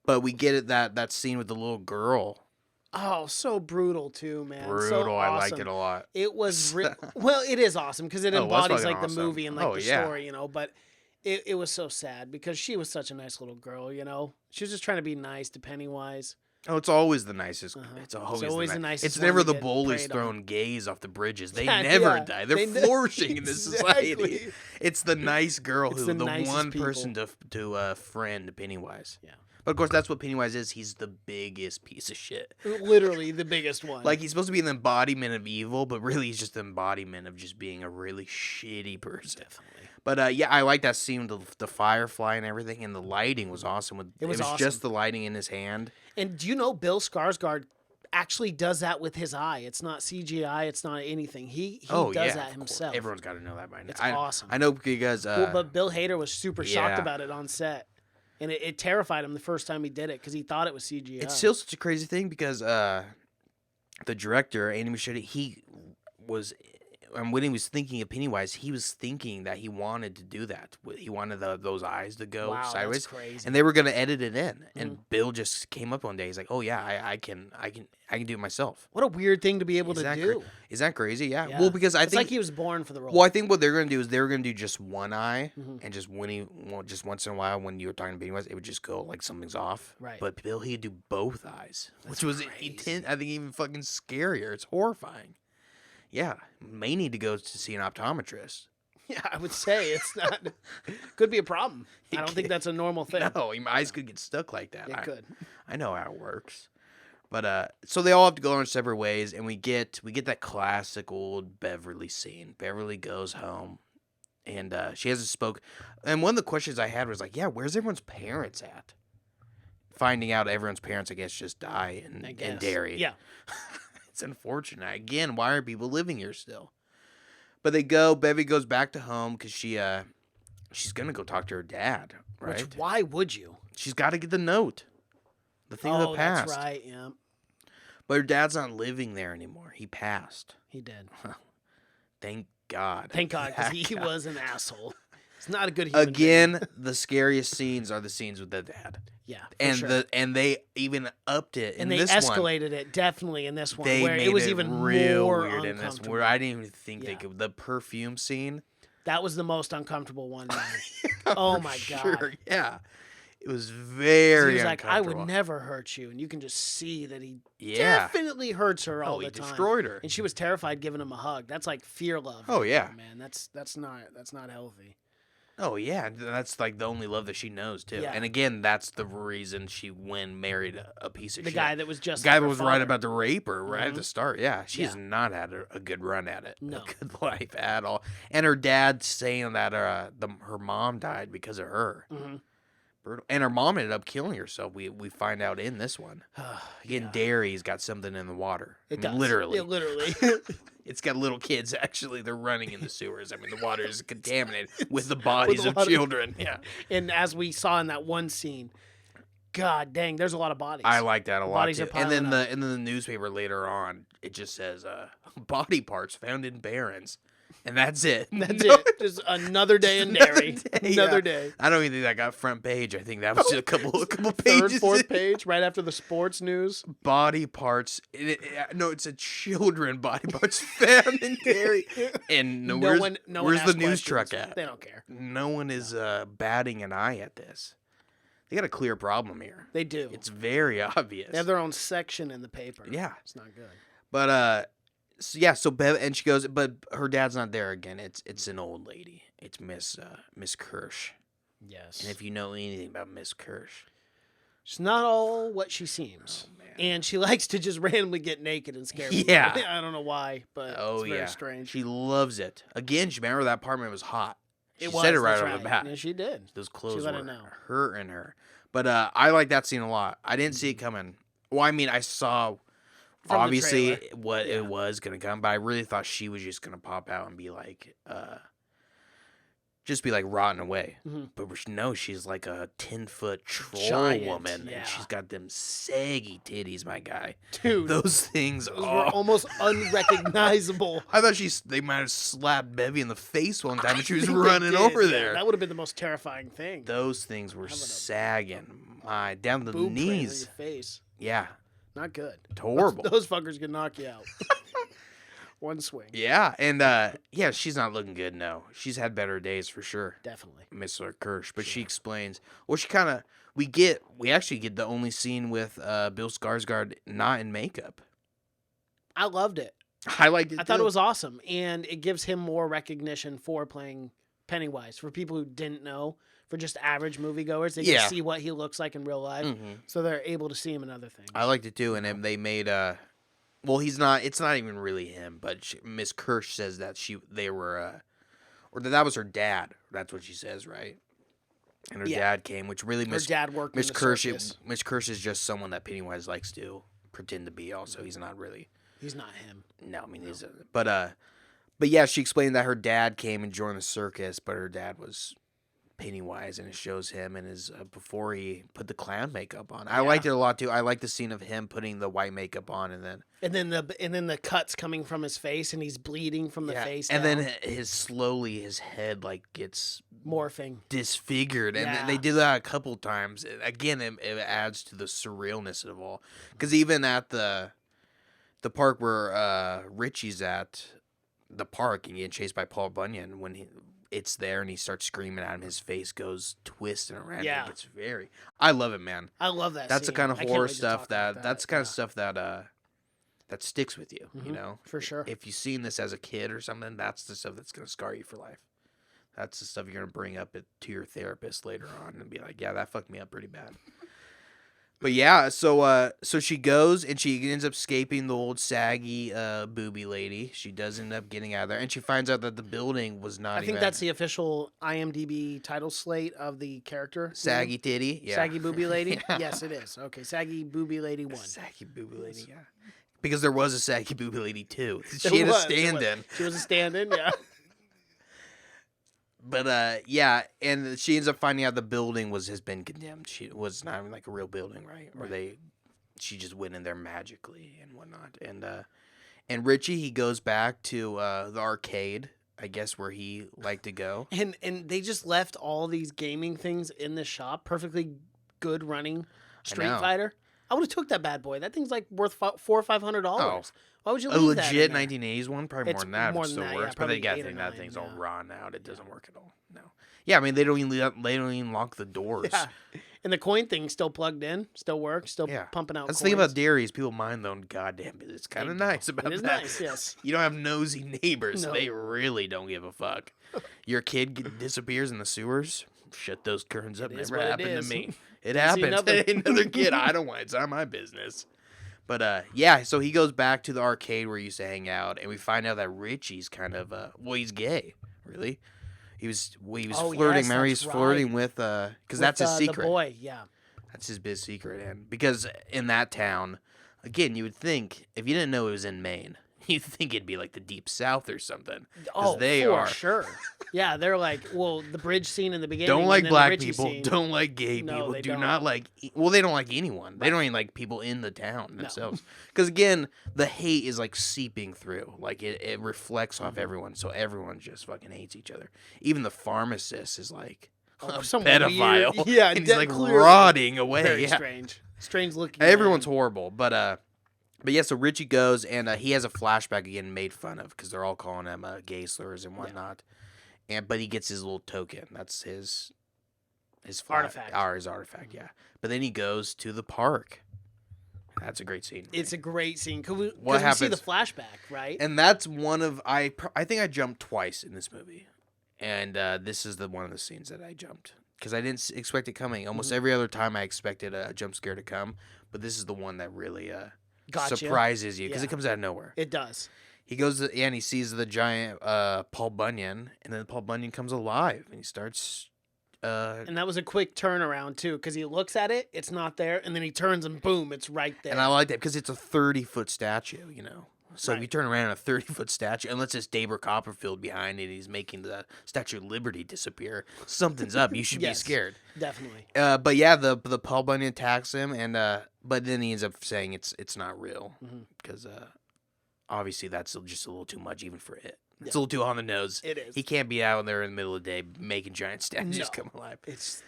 but we get it that scene with the little girl. Oh, so brutal too, man. Brutal. So I liked awesome. it a lot. It was well, it is awesome because it Oh, it was embodies fucking like the awesome. movie and like Oh, the yeah. story, you know. But it was so sad because she was such a nice little girl, you know. She was just trying to be nice to Pennywise. Oh, it's always the nicest. Uh-huh. It's always, the the nicest It's one never to the get bullies preyed throwing gays off the bridges. They Yeah, never yeah. die. They're They flourishing in this society. Exactly. It's the nice girl It's who the the nicest one people. person to friend Pennywise. Yeah. But of course, that's what Pennywise is. He's the biggest piece of shit. Literally the biggest one. Like, he's supposed to be an embodiment of evil, but really he's just the embodiment of just being a really shitty person. Definitely. But yeah, I like that scene with the firefly and everything, and the lighting was awesome. It was awesome. just the lighting in his hand. And do you know Bill Skarsgård actually does that with his eye? It's not CGI. It's not anything. He does that of course. himself. Everyone's got to know that by now. It's awesome. I know because But Bill Hader was super shocked yeah. about it on set. And it terrified him the first time he did it because he thought it was CGI. it's still such a crazy thing because the director Andy Muschietti, when he was thinking of Pennywise, he was thinking that he wanted to do that. He wanted those eyes to go Wow, sideways, that's crazy. and they were going to edit it in. And Bill just came up one day. He's like, "Oh yeah, I can do it myself." What a weird thing to be able to do. Is that crazy? Yeah. Yeah. Well, because I It's think like he was born for the role. Well, I think what they're gonna do is they were gonna do just one eye, and just just once in a while when you were talking to Pennywise, it would just go like something's off. Right. But Bill, he'd do both eyes, which was crazy. I think even fucking scarier. It's horrifying. Yeah, may need to go to see an optometrist. Yeah, I would say it's not. Could be a problem. I don't think that's a normal thing. No, my eyes could get stuck like that. It could. I know how it works. But so they all have to go their separate ways, and we get that classic old Beverly scene. Beverly goes home, and she hasn't spoke. And one of the questions I had was like, "Yeah, where's everyone's parents at?" Finding out everyone's parents, I guess, just die in Derry. Yeah. It's unfortunate. Again, why are people living here still? But they go. Bevy goes back to home because she's gonna go talk to her dad. Right? Which, why would you? She's got to get the note. The thing of the past. That's right. Yeah. But her dad's not living there anymore. He passed. He did. Thank God. Thank God, because he was an asshole. It's not a good human Again, being. the scariest scenes are the scenes with the dad. Yeah, for And sure. they even upped it in And they this one. escalated it definitely in this one, They where made it was even real more weird in this. uncomfortable. Where I didn't even think they Yeah. could. The perfume scene. That was the most uncomfortable one. Man. Oh For my sure, God! yeah, it was very. He was like, "I would uncomfortable. never hurt you," and you can just see that he Yeah. definitely hurts her all Oh, the he time. destroyed her. And she was terrified giving him a hug. That's like fear love. Oh, right yeah. there, man. That's not healthy. Oh yeah, that's like the only love that she knows too. Yeah. And again, that's the reason she married a piece of The shit. guy that was just the guy like that her was right father. about to rape her right at Mhm. the start. Yeah, she's Yeah. not had a good run at it. No. A good life at all. And her dad saying that her mom died because of her. Mm-hmm. Brutal. And her mom ended up killing herself. We find out in this one. Again, Derry's got something in the water. It I mean, does. literally. Yeah, literally. It's got little kids, actually. They're running in the sewers. I mean, the water is contaminated with the bodies a of lot of- children. Yeah. And as we saw in that one scene, God dang, there's a lot of bodies. I like that a lot bodies too. are And then piling the newspaper later on, it just says body parts found in barrens. And that's it. That's No- it. Just another day in Another Derry. day, Another yeah. day. I don't even think that got front page. I think that was just a couple Third, pages. fourth page, right after the sports news. Body parts. No, it's a children body parts found in Derry. And No where's, one where's the asked news questions. truck at? They don't care. No one is batting an eye at this. They got a clear problem here. They do. It's very obvious. They have their own section in the paper. Yeah. It's not good. But so Bev, and she goes, but her dad's not there again. It's an old lady. It's Miss Kirsch. Yes. And if you know anything about Miss Kirsch, She's not all what she seems. Oh, man. And she likes to just randomly get naked and scare people. Yeah. I don't know why, but it's very strange. she loves it. Again, she remember that apartment was hot. She It was, said it right that's off the bat. Yeah, she did. Those clothes let were it know. hurting her. But I like that scene a lot. I didn't see it coming. Well, I mean, I saw From the obviously trailer. what Yeah. it was gonna come, but I really thought she was just gonna pop out and be like, just be like rotting away. Mhm. But no, she's like a 10-foot troll Giant, woman, yeah. and she's got them saggy titties, my guy. Dude, Those things those were are. almost unrecognizable. I thought they might have slapped Bevy in the face one time when she was I think they running did, over yeah. there. That would have been the most terrifying thing. Those things were Having a sagging, down to the Boob print on knees. your face. Yeah, Not good. it's horrible. Those fuckers could knock you out. One swing. Yeah, and she's not looking good. No, she's had better days for sure. Definitely. Mr. Kirsch, but she explains. Well, we actually get the only scene with Bill Skarsgård not in makeup. I loved it. I liked it. I thought it was awesome, and it gives him more recognition for playing Pennywise. For people who didn't know, for just average moviegoers, they can see what he looks like in real life, so they're able to see him in other things. I liked it too, and then they made well, he's not. It's not even really him, but Miss Kirsch says that or that was her dad. That's what she says, right? And her dad came, which really her dad worked. Miss in the Kirsch. circus. Miss Kirsch is just someone that Pennywise likes to pretend to be. Also, he's not really. He's not him. No, I mean, but yeah, she explained that her dad came and joined the circus, but her dad was Pennywise, and it shows him and his before he put the clown makeup on. I liked it a lot too. I like the scene of him putting the white makeup on, and then the cuts coming from his face, and he's bleeding from the face, and down. then his head like gets morphing, disfigured, and then they did that a couple times. Again, it adds to the surrealness of it all, because even at the park where Richie's at the park and getting chased by Paul Bunyan, when it's there and he starts screaming at him, his face goes twisting around. Yeah. It's I love it, man. I love that. That's scene. the kind of I can't horror wait to stuff talk about that's the kind of stuff that sticks with you, you know? For sure. If you've seen this as a kid or something, that's the stuff that's going to scar you for life. That's the stuff you're going to bring up to your therapist later on and be like, yeah, that fucked me up pretty bad. But yeah, so she goes and she ends up escaping the old saggy booby lady. She does end up getting out of there, and she finds out that the building was not. I think that's the official IMDb title slate of the character. Saggy titty, yeah. Saggy booby lady. Yes, it is. Okay, saggy booby lady 1. Saggy booby lady, yeah. Because there was a saggy booby lady 2. She had a stand-in. She was a stand-in, yeah. But yeah, and she ends up finding out the building has been condemned. She was not even like a real building, right? Or she just went in there magically and whatnot. And Richie, he goes back to the arcade, I guess, where he liked to go. And they just left all these gaming things in the shop, perfectly good running Street Fighter. I would have took that bad boy. That thing's like worth $400 or $500. Oh. Why would you A leave that legit in there? 1980s one? Probably It's more than that. more If it than still that, works. yeah, But they probably got 8 or think that 9, thing's all yeah. raw now. It doesn't work at all. No. Yeah, I mean, they don't even lock the doors. Yeah. And the coin thing's still plugged in, still works, still pumping out That's the coins. thing about Derry is people mind their own goddamn business. It's kind of nice about that. It is nice, yes. You don't have nosy neighbors. No. They really don't give a fuck. Your kid disappears in the sewers. Shut those curtains up. It is Never what it happened is. to me. It See happens. nothing. Another kid. I don't want. It's not my business. But yeah. So he goes back to the arcade where he used to hang out, and we find out that Richie's kind of he's gay. Really. He was flirting. Yes, Remember, he's that's flirting right. with because that's his secret. The boy, yeah. That's his big secret, and because in that town, again, you would think if you didn't know it was in Maine, you'd think it'd be like the deep South or something. Oh, they for are. sure. Yeah, they're like, well, the bridge scene in the beginning. Don't and like then black the Richie people. scene. Don't like gay No, people. they Do don't. not like. Well, they don't like anyone. They don't even like people in the town themselves. Because again, the hate is like seeping through. Like it reflects off everyone. So everyone just fucking hates each other. Even the pharmacist is like a some pedophile. weird- yeah, and he's like clearly. rotting away. Very Yeah. strange looking. Everyone's man. horrible, but yeah. So Richie goes and he has a flashback again, made fun of because they're all calling him gay slurs and whatnot. But he gets his little token. That's his Artifact. His artifact, yeah. But then he goes to the park. That's a great scene. It's a great scene. Cause we happens? see the flashback, right? And that's one of I think I jumped twice in this movie, and this is one of the scenes that I jumped because I didn't expect it coming. Almost every other time I expected a jump scare to come, but this is the one that really Gotcha. surprises you because Yeah. it comes out of nowhere. It does. He goes and he sees the giant Paul Bunyan, and then Paul Bunyan comes alive and he starts. And that was a quick turnaround too, because he looks at it, it's not there, and then he turns and boom, it's right there. And I like that because it's a 30-foot statue, you know. So if you turn around a 30-foot statue, unless it's Daber Copperfield behind it, he's making the Statue of Liberty disappear. Something's up. You should be Yes. scared. Definitely. But yeah, the Paul Bunyan attacks him, and but then he ends up saying it's not real because obviously that's just a little too much even for it. It's a little too on the nose. It is. He can't be out there in the middle of the day making giant statues No. come alive. It's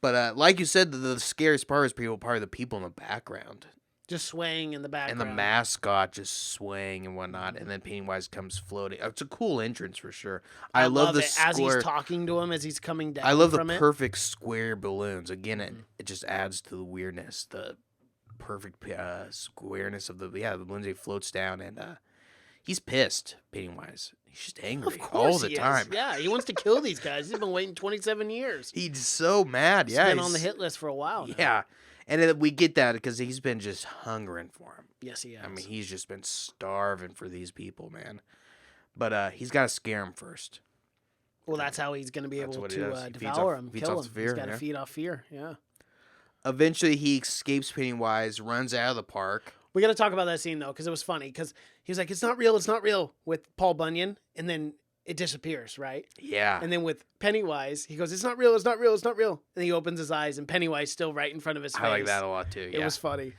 But like you said, the scariest part is probably the people in the background. Just swaying in the and background. the mascot just swaying and whatnot, and then Pennywise comes floating. It's a cool entrance for sure. I love the it square. as he's talking to him as he's coming down. I love the from it. perfect square balloons. Again, it just adds to the weirdness. The perfect squareness of the balloons. He floats down, and he's pissed. Pennywise. He's just angry Of course all the he time. Is. Yeah, he wants to kill these guys. He's been waiting 27 years. He's so mad. He's Yeah, been on the hit list for a while now. Yeah, and then we get that because he's been just hungering for him. Yes, he has. I mean, he's just been starving for these people, man. But he's got to scare him first. Well, that's how he's going to be able what he to does. He feeds devour off- him, feeds kill off him. the He's fear, got to yeah. feed off fear. Yeah. Eventually, he escapes Pennywise, runs out of the park. We got to talk about that scene though, because it was funny. Because he was like, "It's not real," with Paul Bunyan, and then it disappears, right? Yeah. And then with Pennywise, he goes, "It's not real, it's not real, it's not real." And he opens his eyes, and Pennywise still right in front of his face. I like that a lot too. It Yeah. was funny.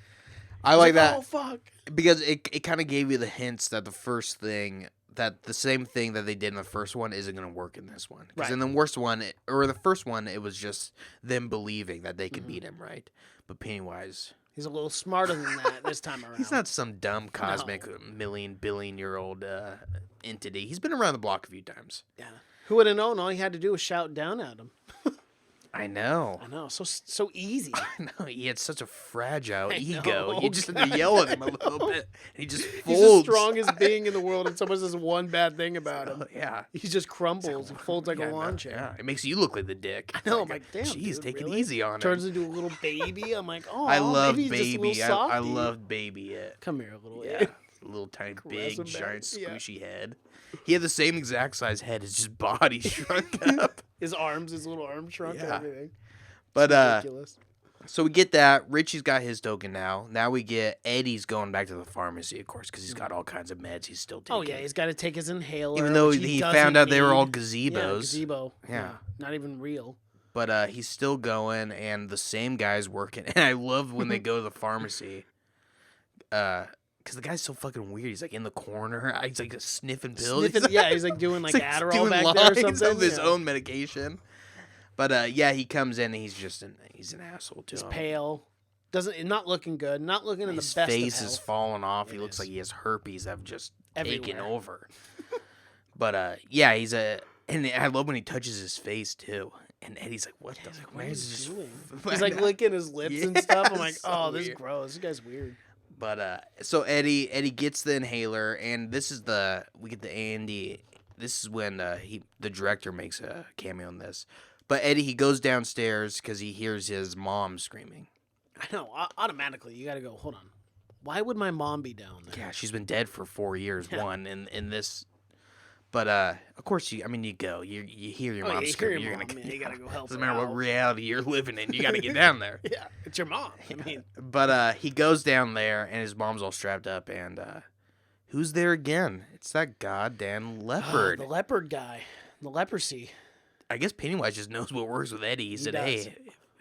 I like that Oh fuck! because it kind of gave you the hints that the same thing that they did in the first one isn't going to work in this one. Because Right. in the worst one, or the first one, it was just them believing that they could beat him, right? But Pennywise, He's a little smarter than that this time around. he's not some dumb cosmic billion-year-old entity. He's been around the block a few times. Yeah. Who would have known? All he had to do was shout down at him. I know. I know. So easy. No, he had such a fragile I ego. know. You just had to yell at him a little bit, and he just He's folds. the strongest being in the world, and someone says one bad thing about him. Yeah. He just crumbles. He folds like Yeah, a lawn no, chair. Yeah, it makes you look like the dick. I know. I'm like, damn. Jeez, dude, take really? it easy on him. Turns into a little baby. I'm like, oh, I love maybe he's just a baby. little I softy. love baby. It. Come here, little Yeah, yeah. a little tiny, Caress big, him back. giant, Yeah. squishy head. He had the same exact size head as his body shrunk up. His little arms shrunk and Yeah. everything. But Ridiculous. so we get that. Richie's got his token now. Now we get Eddie's going back to the pharmacy, of course, because he's got all kinds of meds he's still taking. Oh yeah, he's got to take his inhaler. Even though which he doesn't found out they were all need. gazebos. Yeah, gazebo. Yeah. Not even real. But he's still going, and the same guy's working. And I love when they go to the pharmacy. Because the guy's so fucking weird. He's like in the corner. He's like sniffing pills. Yeah, he's like doing like He's Adderall doing back there or lines something. of his Yeah. own medication. But yeah, he comes in and he's an asshole to He's him. pale. Not looking good. Not looking in His the best face of is health. falling off. He It looks is. like he has herpes that have just taken Everywhere. over. But yeah, and I love when he touches his face too. And Eddie's like, "What the? Like, Why what is is this?" he doing? I He's like know. licking his lips and stuff. I'm like, so oh, this is weird. gross. This guy's weird. But so Eddie gets the inhaler, and we get the Andy. This is when the director makes a cameo in this. But Eddie, he goes downstairs because he hears his mom screaming. I know. Automatically, you got to go. Hold on. Why would my mom be down there? Yeah, she's been dead for 4 years. Yeah. One in this. But of course you go. You hear your Oh, yeah, mom you hear screaming. your You're mom, gonna man, you gotta go help Doesn't her matter what out. reality you're living in. You got to get down there. Yeah, it's your mom. I mean, But he goes down there, and his mom's all strapped up, and who's there again? It's that goddamn leopard. the leopard guy, the leprosy. I guess Pennywise just knows what works with Eddie. He said, does. "Hey,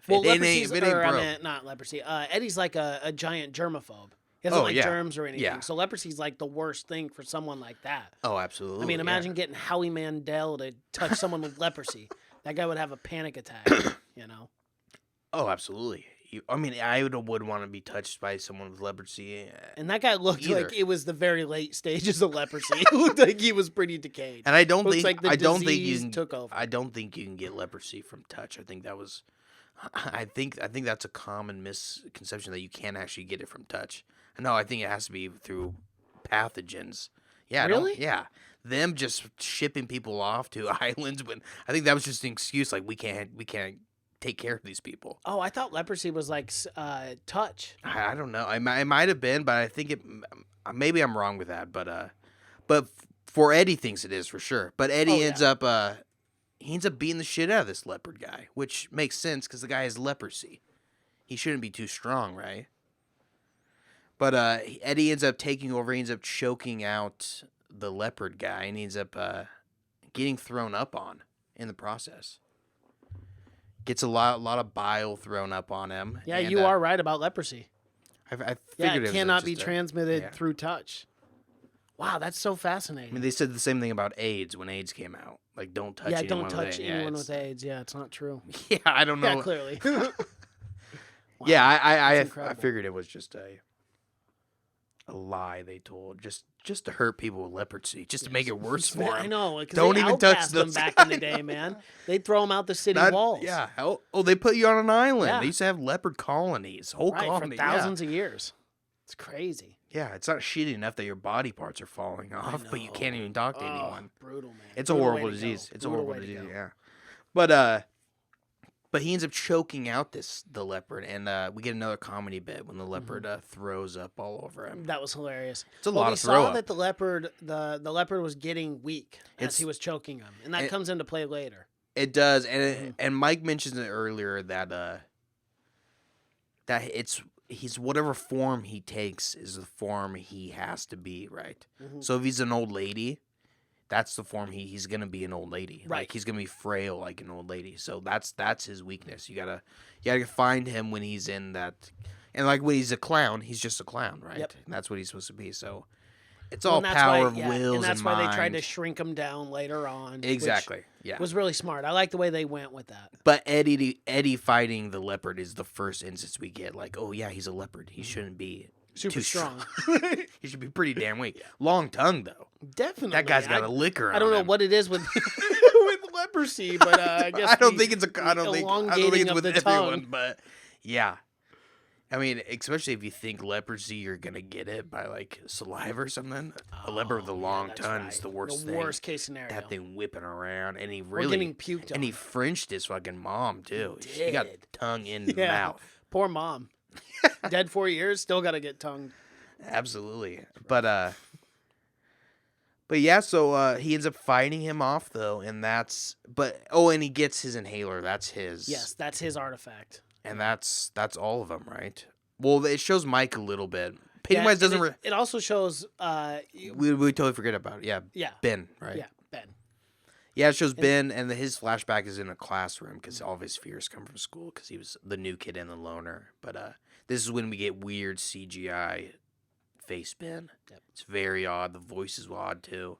Well, if it ain't leprosy's, broke." not leprosy. Eddie's like a giant germaphobe. He doesn't Oh, like yeah. germs or anything. Yeah. So leprosy's like the worst thing for someone like that. Oh, absolutely. I mean, yeah. imagine getting Howie Mandel to touch someone with leprosy. That guy would have a panic attack, you know? Oh, absolutely. I would want to be touched by someone with leprosy. And that guy looked Either. like it was the very late stages of leprosy. It looked like he was pretty decayed. And I don't Looks think like the I don't think you disease can, took over. I don't think you can get leprosy from touch. I think that's a common misconception that you can't actually get it from touch. No, I think it has to be through pathogens. Yeah, Really? Yeah, them just shipping people off to islands. When I think that was just an excuse, like we can't take care of these people. Oh, I thought leprosy was like touch. I don't know. It might have been, but I think it. Maybe I'm wrong with that, but for Eddie thinks it is for sure. But Eddie ends up beating the shit out of this leopard guy, which makes sense because the guy has leprosy. He shouldn't be too strong, right? But Eddie ends up taking over. He ends up choking out the leopard guy, and he ends up getting thrown up on in the process. Gets a lot of bile thrown up on him. Yeah, and, you are right about leprosy. I Yeah, figured it was cannot just be transmitted yeah. through touch. Wow, that's so I fascinating. mean, they said the same thing about AIDS when AIDS came out. Like, don't touch anyone don't with touch AIDS. anyone Yeah, with AIDS. Yeah, it's not true. Yeah, I don't know. Yeah, clearly. Yeah, Wow, I that's incredible. figured it was just a lie they told just to hurt people with leprosy, just to make it worse for them. I know. Don't even touch them those. back in the day, man. They'd throw them out the city walls. Yeah. Oh, they put you on an island. Yeah. They used to have leopard colonies, whole Right, colony, for thousands of years. It's crazy. Yeah, it's not shitty enough that your body parts are falling off, but you can't even talk to anyone. Brutal, man. It's a Brutal horrible way to disease. go. It's a Brutal horrible way to disease. go. Yeah. But he ends up choking out the leopard, and we get another comedy bit when the leopard throws up all over him. That was hilarious. It's a lot we of throw saw up. that the leopard was getting weak as he was choking him, and that comes into play later. It does, and Mike mentions it earlier that he's whatever form he takes is the form he has to be, right? Mm-hmm. So if he's an old lady, that's the form he's gonna be, an old lady. Right. Like he's gonna be frail like an old lady. So that's his weakness. You gotta find him when he's in that, and like when he's a clown, he's just a clown, right? Yep. And that's what he's supposed to be. So it's all And that's power why- of yeah, wills and that's and why mind. they tried to shrink him down later on. Exactly. Which Yeah. was really smart. I like the way they went with that. But Eddie fighting the leopard is the first instance we get. Like, oh yeah, he's a leopard. He shouldn't be Super too strong. He should be pretty damn weak. Long tongue though. Definitely. That guy's got a liquor on I don't know him. what it is with with leprosy, but I guess I don't the think it's elongating of with the everyone, tongue. but yeah. I mean, especially if you think leprosy, you're gonna get it by like saliva or something. A leopard with a long that's tongue right. is the worst The thing. worst case scenario. That thing whipping around, and he Or really getting puked on. and he Frenched his fucking mom too. He She got did. tongue in the Yeah. mouth. Poor mom. Dead 4 years, still got to get tongued. Absolutely. But yeah, so he ends up fighting him off though, and and he gets his inhaler. That's his. Yes, that's his artifact. And that's all of them, right? Well, it shows Mike a little bit. Pennywise Yeah, doesn't. and it also shows. We totally forget about it. Yeah. Yeah. Ben, right? Yeah, Ben. Yeah, it shows Ben, and his flashback is in a classroom because all of his fears come from school because he was the new kid and the loner. But this is when we get weird CGI face Ben. Yep. It's very odd. The voice is odd too.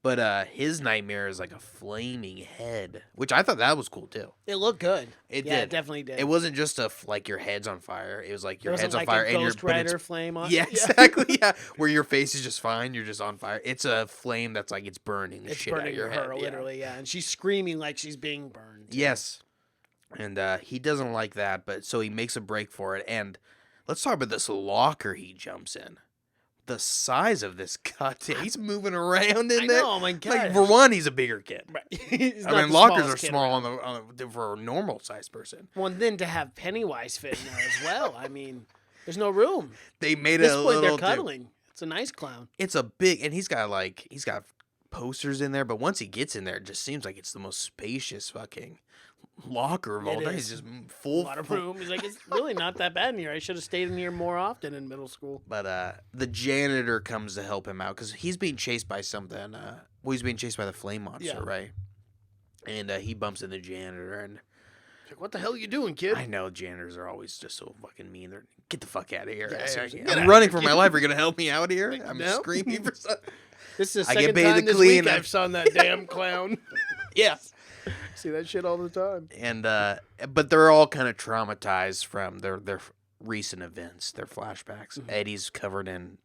But his nightmare is like a flaming head, which I thought that was cool too. It looked good. It yeah, did. It definitely did. It wasn't just like your head's on fire. It was like your head's on fire a and Ghost but it's- Rider flame on. Yeah, exactly. Yeah, where your face is just fine. You're just on fire. It's a flame that's like it's burning the It's shit out of burning your her, head. literally, yeah. And she's screaming like she's being burned. Yes. And he doesn't like that, but so he makes a break for it. And let's talk about this locker he jumps in. The size of this cut, he's moving around in I there. know, oh my God. Like for one, he's a bigger kid. Right. He's I not mean, the lockers are smallest kid small around. for a normal sized person. Well, and then to have Pennywise fit in there as well. I mean, there's no room. They made At it this a point, they're little. cuddling. It's a nice clown. It's a big, and he's got posters in there. But once he gets in there, it just seems like it's the most spacious fucking locker of all It time. is. He's just A full. lot of room. He's like, it's really not that bad in here. I should have stayed in here more often in middle school. But the janitor comes to help him out because he's being chased by something. He's being chased by the flame monster, Yeah. right? And he bumps into the janitor, and He's like, what the hell are you doing, kid? I know janitors are always just so fucking mean. They're get the fuck out of here. Yeah, seriously. Get I'm out running of for here, my life. You're gonna help me out here? I'm no. screaming for something. This is the I get second paid to time this clean. week I've seen that damn clown. Yes. See that shit all the time. And but they're all kind of traumatized from their recent events, their flashbacks. Mm-hmm. Eddie's covered in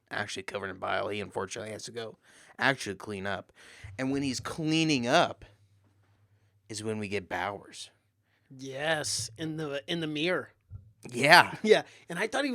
bile. He unfortunately has to go actually clean up. And when he's cleaning up is when we get Bowers. Yes, in the mirror. Yeah. Yeah, and I thought it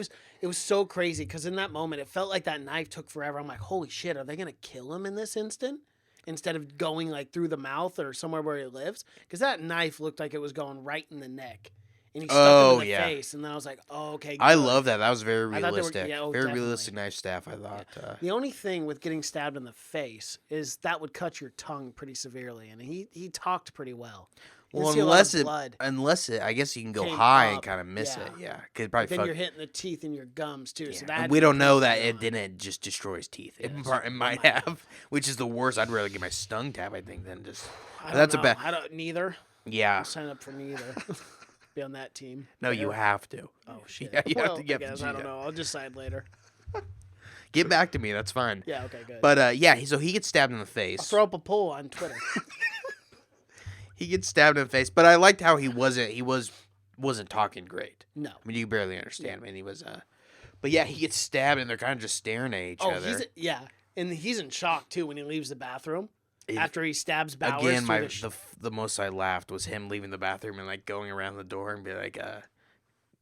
was so crazy because in that moment it felt like that knife took forever. I'm like, holy shit, are they gonna kill him in this instant instead of going like through the mouth or somewhere where he lives? Because that knife looked like it was going right in the neck, and he stuck him in the face. And then I was like, oh, okay. I good. love that. That was very I thought they were- realistic. yeah, oh, very definitely. realistic knife staff, I thought. The only thing with getting stabbed in the face is that would cut your tongue pretty severely, and he talked pretty well. You Well, see a lot of blood. unless it, I guess you can go Came high and up, kind of miss yeah. it. Yeah, because probably Then fuck. you're hitting the teeth and your gums too. So Yeah. that And we don't know that it on. didn't just destroy his teeth. It, Yeah, it might have, which is the worst. I'd rather get my stung tab, I think, than just. I That's don't a know. bad. I don't neither. Yeah. I'll sign up for neither. Be on that team. No, you have to. Oh shit. Yeah, you have well, to get I guess, the I don't G- know. I'll decide later. Get back to me. That's fine. Yeah. Okay. Good. But yeah, so he gets stabbed in the I'll face. throw up a poll on Twitter. He gets stabbed in the face. But I liked how he wasn't. He was wasn't talking great. No. I mean, you barely understand. I mean, he was. But yeah, he gets stabbed, and they're kind of just staring at each other. And he's in shock too when he leaves the bathroom after he stabs Bowers. Again, the most I laughed was him leaving the bathroom and like going around the door and be like,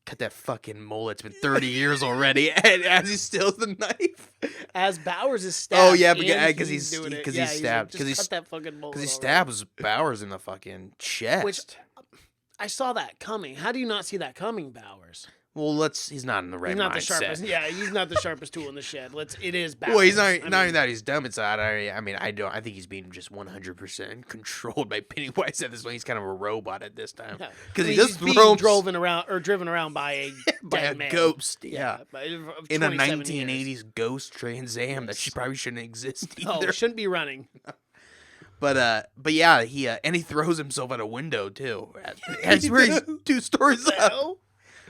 cut that fucking mullet. It's been 30 years already. And as he steals the knife. As Bowers is stabbed. Oh, yeah, because he's stabbed. Because he cut that fucking mullet. Because he stabs Bowers in the fucking chest. Which, I saw that coming. How do you not see that coming, Bowers? Well, he's not in the right mindset. The sharpest. Yeah, he's not the sharpest tool in the shed. It is Bowers. Well, he's not even that he's dumb. It's not. I think he's being just 100% controlled by Pennywise at this point. He's kind of a robot at this time because he's being driven around by a man. Ghost. Yeah, in a 1980s years. ghost Trans Am that she probably shouldn't exist either. Oh, shouldn't be running. But yeah, he throws himself out a window too. That's where he's 2 stories up.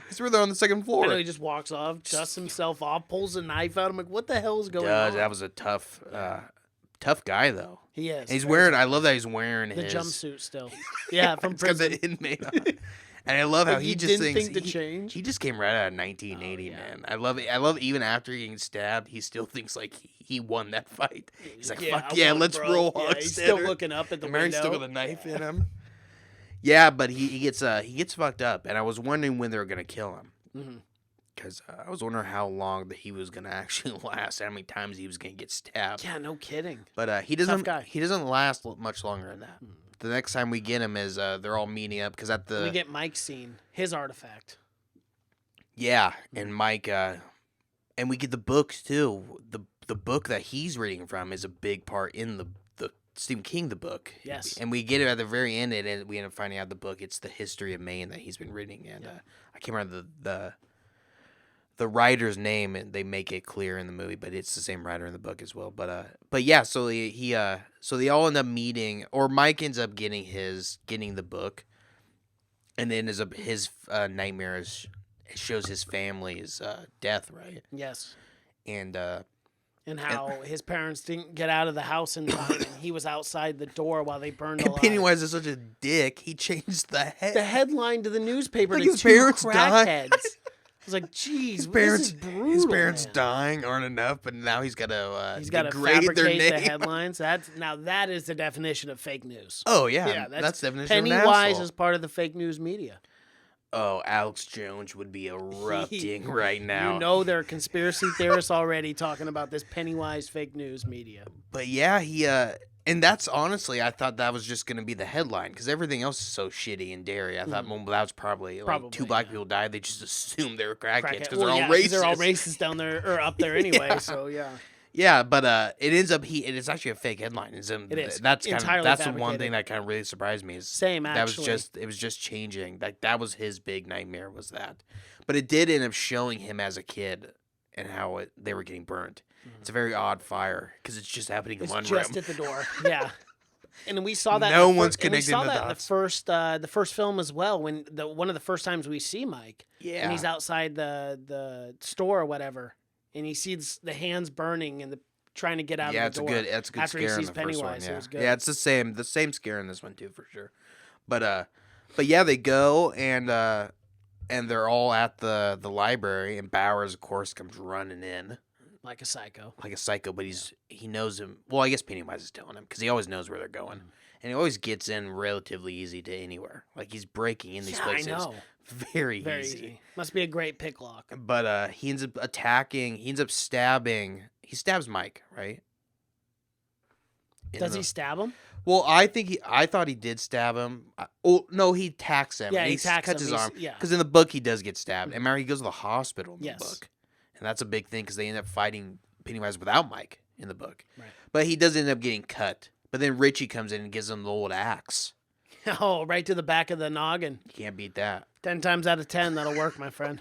He's where they're on the 2nd floor. I know, he just walks off, dusts himself off, pulls a knife out. I'm like, what the hell is going on? That was a tough guy though. He is. And he's wearing. I love that he's wearing the his jumpsuit still. Yeah, from prison. Got the inmate on. And I love how he just thinks think to change. He just came right out of 1980, man. I love it. I love even after getting stabbed, he still thinks like he won that fight. He's like, fuck yeah, let's roll. Yeah, he's still looking up at the window. Mary's still got a knife in him. Yeah, but he gets fucked up, and I was wondering when they were gonna kill him. Because I was wondering how long that he was gonna actually last, how many times he was gonna get stabbed. Yeah, no kidding. But he doesn't last much longer than that. The next time we get him is they're all meeting up because we get Mike's scene, his artifact. Yeah, and Mike, and we get the books too. The book that he's reading from is a big part in the Stephen King, the book. Yes. And we get it at the very end, and we end up finding out the book. It's the history of Maine that he's been reading, and I can't remember the writer's name, and they make it clear in the movie, but it's the same writer in the book as well. But yeah, so so they all end up meeting, or Mike ends up getting the book, and then his nightmare shows his family's death, right? Yes. And how his parents didn't get out of the house in time, and he was outside the door while they burned alive. Pennywise is such a dick. He changed the headline to the newspaper like to his 2 parents crackheads. I was like, "Geez, this is brutal." His parents man. dying aren't enough, but now he's got to fabricate their name. the headlines. That is the definition of fake news. Oh yeah, that's the definition. Pennywise is part of the fake news media. Oh, Alex Jones would be erupting right now. You know there are conspiracy theorists already talking about this Pennywise fake news media. But yeah, and that's honestly, I thought that was just going to be the headline because everything else is so shitty in Derry. I thought, well, that was probably 2 black people died. They just assumed they were crackheads because they're all racist. They're all racist down there or up there anyway. Yeah. So yeah. Yeah, but it ends up it's actually a fake headline. It is. That's the one thing that kind of really surprised me. Actually. It was just changing. That was his big nightmare was that. But it did end up showing him as a kid and how they were getting burnt. It's a very odd fire because it's just happening in one room. It's just at the door. Yeah. And we saw that. No one's connecting the dots. In the first film as well. When one of the first times we see Mike. Yeah. And he's outside the store or whatever. And he sees the hands burning and trying to get out of the door. That's a good after scare he sees in the Pennywise, first one. Yeah, it was good. Yeah, it's the same scare in this one too for sure. But yeah, they go and they're all at the library, and Bowers of course comes running in like a psycho. But he knows him. Well, I guess Pennywise is telling him because he always knows where they're going, and he always gets in relatively easy to anywhere. Like he's breaking in these places. I know. Very easy. Must be a great pick lock. But he ends up attacking. He ends up stabbing. He stabs Mike, right? Does he stab him? Well, I thought he did stab him. No, he attacks him. Yeah, he cuts his arm. Yeah. Because in the book he does get stabbed. And remember, he goes to the hospital in the Yes. book. And that's a big thing because they end up fighting Pennywise without Mike in the book. Right. But he does end up getting cut. But then Richie comes in and gives him the old axe. Oh, right to the back of the noggin. You can't beat that. 10 times out of 10, that'll work, my friend.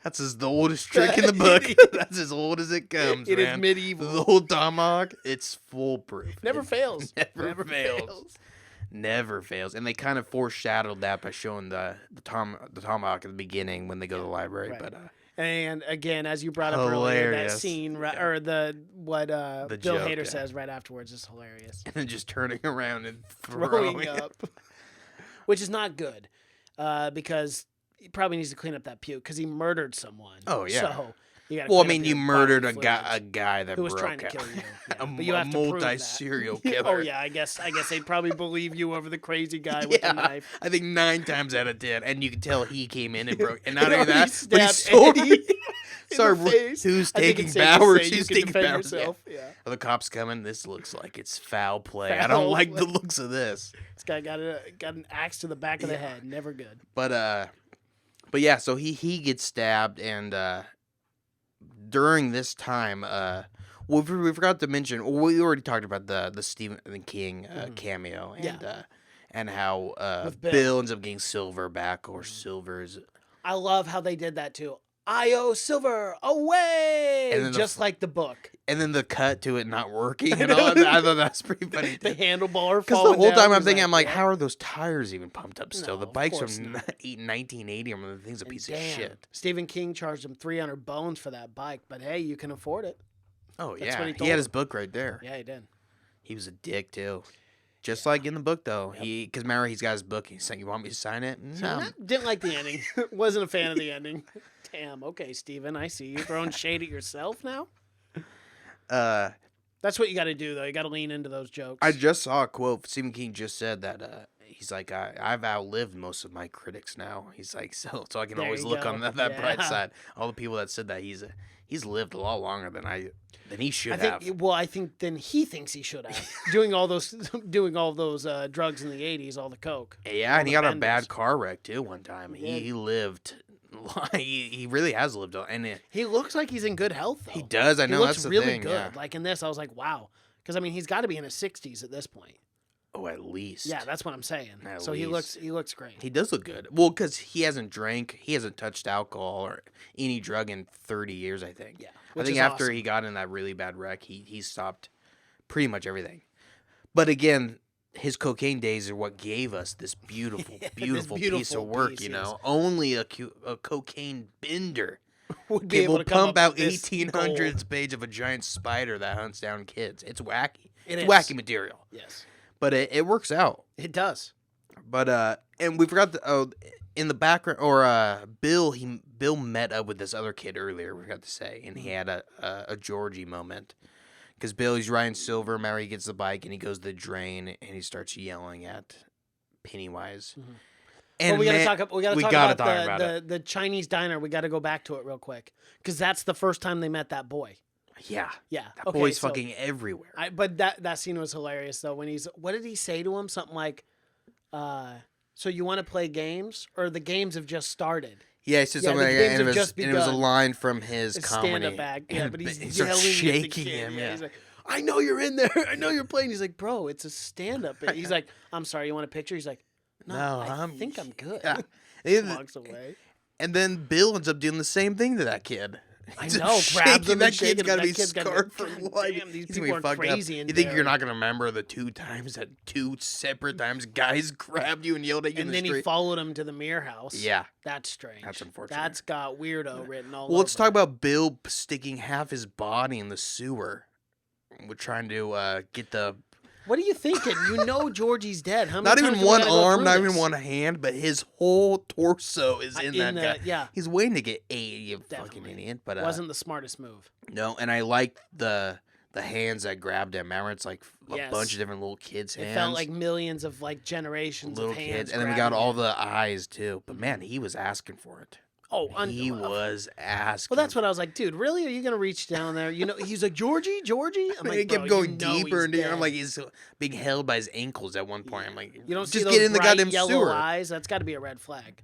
That's the oldest trick in the book. That's as old as it comes, It man. is medieval. The old tomahawk, it's foolproof. Never fails. Never fails. Never fails. And they kind of foreshadowed that by showing the tomahawk at the beginning when they go to the library. Right. But and again, as you brought up earlier, that Hilarious. scene, or what Bill joke, Hader yeah. says right afterwards is hilarious. and then just turning around and Throwing throwing up. Which is not good. because he probably needs to clean up that puke because he murdered someone. Oh, yeah. So you got. Well, I mean, you murdered a guy that who was broke trying to out. kill you. Yeah. But a you have to prove that. multi-serial killer. Oh yeah, I guess they'd probably believe you over the crazy guy with the knife. I think 9 times out of 10, and you can tell he came in and broke. And not You know, only he that, but he stabbed sold. Eddie Sorry, in the face. who's I think taking it's safe to Bowers? say you Who's can taking defend Bowers? yourself. Yeah. Are the cops coming? This looks like it's foul play. I Foul don't like play. the looks of this. This guy got an axe to the back of the head. Never good. But yeah, so he gets stabbed, and during this time, we forgot to mention. Well, we already talked about the Stephen King cameo, and how With Bill ends up getting Silver back, or Silver's. I love how they did that too. I.O. Silver away, And then just like the book. And then the cut to it not working, and all that. I thought that's pretty funny. The handlebar Because falling the whole down, time I'm he's thinking, I'm like, what? how are those tires even pumped up still? No, The of bike's course from not. 1980. I mean, the thing's a piece of Damn, shit. Stephen King charged him 300 bones for that bike, but hey, you can afford it. Oh, That's yeah. what he He told had his him. book right there. Yeah, he did. He was a dick, too. Just like in the book, though. Because remember, he's got his book. He's saying, you want me to sign it? No. Didn't like the ending. Wasn't a fan of the ending. Damn. Okay, Stephen, I see you throwing shade at yourself now. That's what you got to do, though. You got to lean into those jokes. I just saw a quote. Stephen King just said that he's like, I've outlived most of my critics now. He's like, so I can There always you look go. on that bright Yeah. side. All the people that said that he's lived a lot longer than he should I have. think. Well, I think then he thinks he should have doing all those drugs in the '80s, all the coke. Yeah, all and he the got a benders. bad car wreck too one time. did. He lived. He really has lived, and He looks like he's in good health, though. he does. I know he looks that's the really thing. good. Yeah. Like in this, I was like, wow, because I mean, he's got to be in his 60s at this point. Oh, at least. Yeah, that's what I'm saying. At So least. he looks great. He does look good. Well, because he hasn't drank, he hasn't touched alcohol or any drug in 30 years. I think. Yeah, I which think is after awesome. he got in that really bad wreck, he stopped pretty much everything. But again, his cocaine days are what gave us this beautiful, beautiful piece beautiful of work. piece, You yes. know, only a cocaine bender Would be able will to come pump up out with this 1800s gold. page of a giant spider that hunts down kids. It's wacky. It It's is. wacky material, Yes, but it works out. it does. But and we forgot in the background, or Bill met up with this other kid earlier. We forgot to say, and he had a Georgie moment because he's riding Silver. Remember, he gets the bike and he goes to the drain and he starts yelling at Pennywise. And Well, we man, gotta we talk gotta about, talk about it. the Chinese diner. We got to go back to it real quick because that's the first time they met that boy. Yeah, Yeah, that okay, boy's so fucking everywhere. But that scene was hilarious though. When what did he say to him? Something like, "So you want to play games, or the games have just started?" Yeah, he said Yeah, something the like games that, and have it was, just and it was a begun. line from his It's comedy. stand-up act. Yeah, and but he's he starts yelling shaking at the kid. him. Yeah, Yeah, he's like, "I know you're in there. I know you're playing." He's like, "Bro, it's a stand-up." He's like, "I'm sorry, you want a picture?" He's like, "No, I think I'm good." Yeah. He And- walks away. And then Bill ends up doing the same thing to that kid. I He's know, just grabs shaking. him That and shaking kid's him. got to That be kid's gotta scarred be- for God life. damn, these He's gonna be people are fucked up. crazy in You think Derry. you're not gonna remember the 2 times that 2 separate times guys grabbed you and yelled at you in And the then he street? followed him to the mirror house. Yeah. That's strange. That's unfortunate. That's got weirdo written all Well, let's over talk it. about Bill sticking half his body in the sewer. We're trying to get the What are you thinking? You know Georgie's dead. How many not times even do we one gotta go arm, through not this? even one hand, but his whole torso is in that guy. Yeah, He's waiting to get ate, you fucking Definitely. idiot. But wasn't the smartest move. no, and I liked the hands that grabbed him. Remember, it's like a Yes. bunch of different little kids' hands. It felt like millions of little generations of hands. kids, and then we got grabbing all him. the eyes too. But man, he was asking for it. Oh, He was asking. Well, that's what I was like, dude. Really? Are you gonna reach down there? You know, he's like Georgie. I'm He like, kept bro, going you know deeper he's and deeper. I'm dead. like, he's being held by his ankles at one point. I'm like, You don't just see those get in the bright goddamn yellow sewer. eyes. That's got to be a red flag.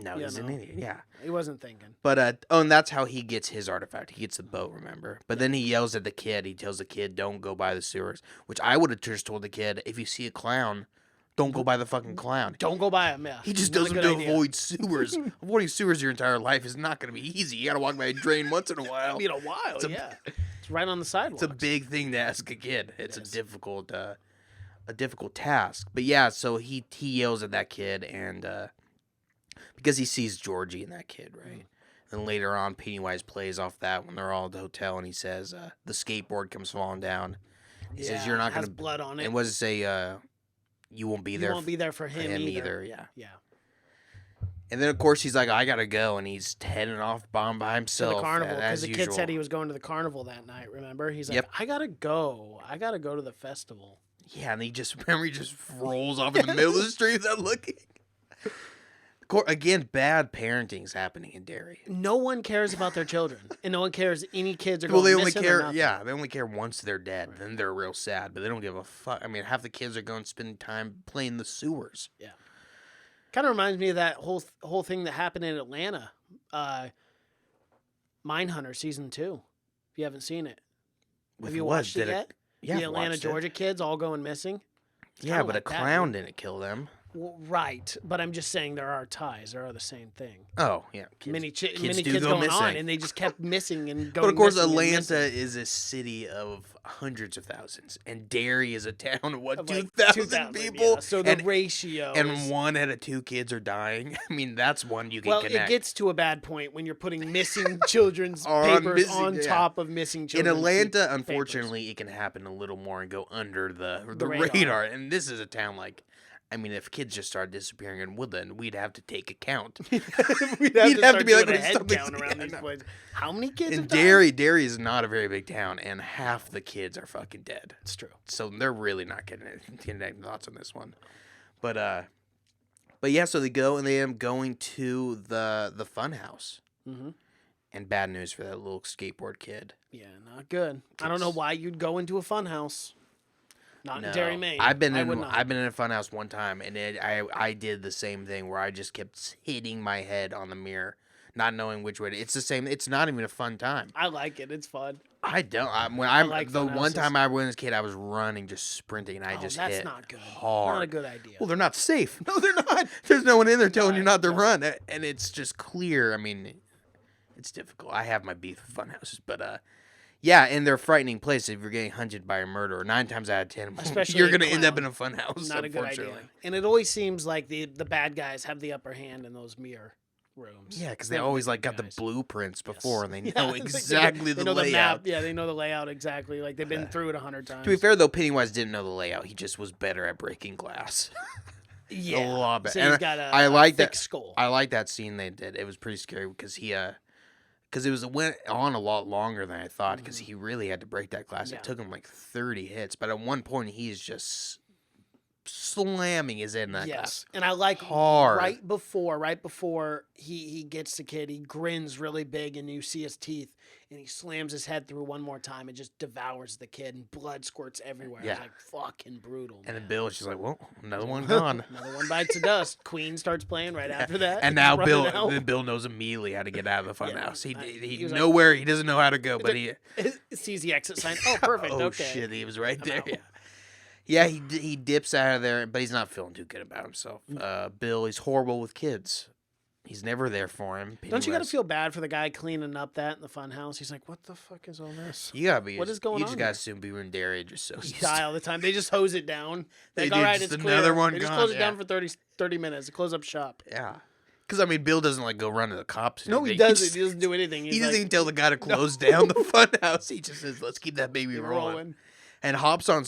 No, You he's an know. idiot. Yeah. He wasn't thinking. But and that's how he gets his artifact. He gets the boat, remember? But then he yells at the kid. He tells the kid, "Don't go by the sewers." Which I would have just told the kid, if you see a clown, don't go by the fucking clown. Don't go by him. Yeah, He just Not a doesn't good to idea. avoid sewers. Avoiding sewers your entire life is not going to be easy. You got to walk by a drain once in a while. In a while, It's a- yeah. It's right on the sidewalk. It's a big thing to ask a kid. It's Yes. a difficult task. But yeah, so he yells at that kid, and because he sees Georgie in that kid, right? And later on, Pennywise plays off that when they're all at the hotel, and he says the skateboard comes falling down. He says you're not has going to. blood on it. And what does it say? You won't be you there. won't be there for for him, either. Yeah. Yeah. And then, of course, he's like, I gotta go, and he's heading off bomb by To himself. the carnival, as because the usual. kid said he was going to the carnival that night. Remember? He's like, Yep. I gotta go to the festival. Yeah, and he just rolls off in the middle of the street without looking. Again, bad parenting's happening in Derry. No one cares about their children, and no one cares any kids are Well, going they only missing or care. nothing. Yeah, they only care once they're dead. Then they're real sad, but they don't give a fuck. I mean, half the kids are going spending time playing the sewers. Yeah. Kind of reminds me of that whole thing that happened in Atlanta, Mindhunter season 2. If you haven't seen it, have you watched it yet? Yeah, the Atlanta, Georgia kids all going missing. Yeah, kinda but like a that, clown man. didn't kill them. Well, right, but I'm just saying there are ties. There are the same thing. Oh, yeah. Many do kids go going on, missing. and they just kept missing and going. But of course, missing and Atlanta missing. is a city of hundreds of thousands, and Derry is a town of what, Of like 2,000 people? Yeah. So the ratio. And is, 1 out of 2 kids are dying. I mean, that's one you can well, connect. it gets to a bad point when you're putting missing children's On papers missing- on yeah. top of missing in children's Atlanta, papers. unfortunately, it can happen a little more and go under the radar. radar. And this is a town like, I mean, if kids just started disappearing in Woodland, we'd have to take account. We'd You'd have to be like, a "What is head something-" count around Yeah, these no. places. How many kids? In have died? Derry is not a very big town, and half the kids are fucking dead. It's true. So they're really not getting any thoughts on this one. But yeah, so they go and they end up going to the fun house. Mm-hmm. And bad news for that little skateboard kid. Yeah, not good. I don't know why you'd go into a fun house. Not in Derry, Maine. I've been I would not. in a fun house one time, and I did the same thing where I just kept hitting my head on the mirror, not knowing which way. It's the same. It's not even a fun time. I like it. It's fun. I don't. like The fun one houses. time I was a kid, I was running, just sprinting, and I just that's hit not good. hard. Not a good idea. Well, they're not safe. No, they're not. There's no one in there telling you not to run, and it's just clear. I mean, it's difficult. I have my beef with fun houses, but yeah, and they're a frightening place if you're getting hunted by a murderer. 9 times out of 10, Especially you're a going to end up clown. in a fun house. Not a good unfortunately. idea. And it always seems like the bad guys have the upper hand in those mirror rooms. Yeah, because they They're always the like good got the guys. blueprints before, and they Yeah, know it's like exactly they the know layout. the map. Yeah, they know the layout exactly. Like they've been through it 100 times. To be fair, though, Pennywise didn't know the layout. He just was better at breaking glass. yeah, a lot better. So he's And got I like thick that skull. I like that scene they did. It was pretty scary because it went on a lot longer than I thought because he really had to break that glass. Yeah. It took him like 30 hits, but at one point he's just slamming his head in that glass. And I like Hard. right before he gets the kid, he grins really big and you see his teeth and he slams his head through one more time and just devours the kid and blood squirts everywhere. Yeah. It's like fucking brutal. And then man. Bill was just like, well, another one gone. Another one bites the dust. Queen starts playing right after that. And He's now running out. Bill knows immediately how to get out of the fun Yeah, house. He he was like- nowhere he doesn't know how to go, but he sees the exit sign. Oh, perfect. oh okay. shit, he was right I'm there. out. Yeah, he dips out of there, but he's not feeling too good about himself. Bill, he's horrible with kids. He's never there for him. Don't you got to Pennywise. feel bad for the guy cleaning up that in the fun house? He's like, what the fuck is all this? You gotta be. What is going You on just here? gotta assume people in Derry just so used Die all the time. They just hose it down. They Like, do, all right, just it's another clear. one They just gone, close it yeah. down for 30 minutes. They close up shop. Yeah. Because, I mean, Bill doesn't, like, go run to the cops. or No, he anything. doesn't. He doesn't do anything. He He's doesn't like, even tell the guy to close down the fun house. He just says, let's keep that baby "You're rolling. And hops on.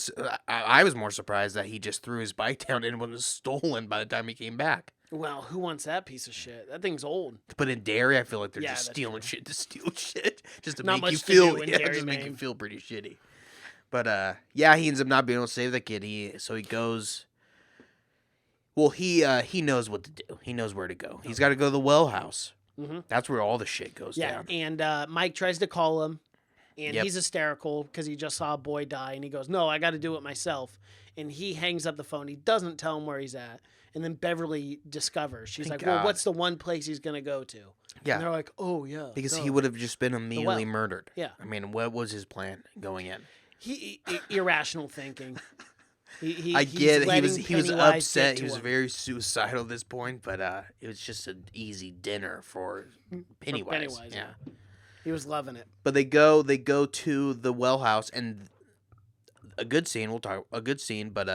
I was more surprised that he just threw his bike down and it was stolen by the time he came back. Well, who wants that piece of shit? That thing's old. But in Derry, I feel like they're Yeah, just that's stealing true. shit to steal shit, just to Not make much you to feel, do in yeah, Derry, just make you Maine. feel pretty shitty. But yeah, he ends up not being able to save the kid. So he goes. Well, he knows what to do. He knows where to go. He's got to go to the well house. Mhm. That's where all the shit goes Yeah, down. and Mike tries to call him, and Yep. he's hysterical because he just saw a boy die, and he goes, "No, I got to do it myself." And he hangs up the phone. He doesn't tell him where he's at. And then Beverly discovers. She's Thank like, "Well, God. what's the one place he's gonna go to?" Yeah. And they're like, "Oh yeah." Because duh." he would have just been immediately well. murdered. Yeah. I mean, what was his plan going in? He irrational thinking. He, I he's get it. letting He was Pennywise upset. get He was to him. very suicidal at this point, but it was just an easy dinner for Pennywise. Yeah. He was loving it. But they go to the well house, and a good scene. We'll talk a good scene, but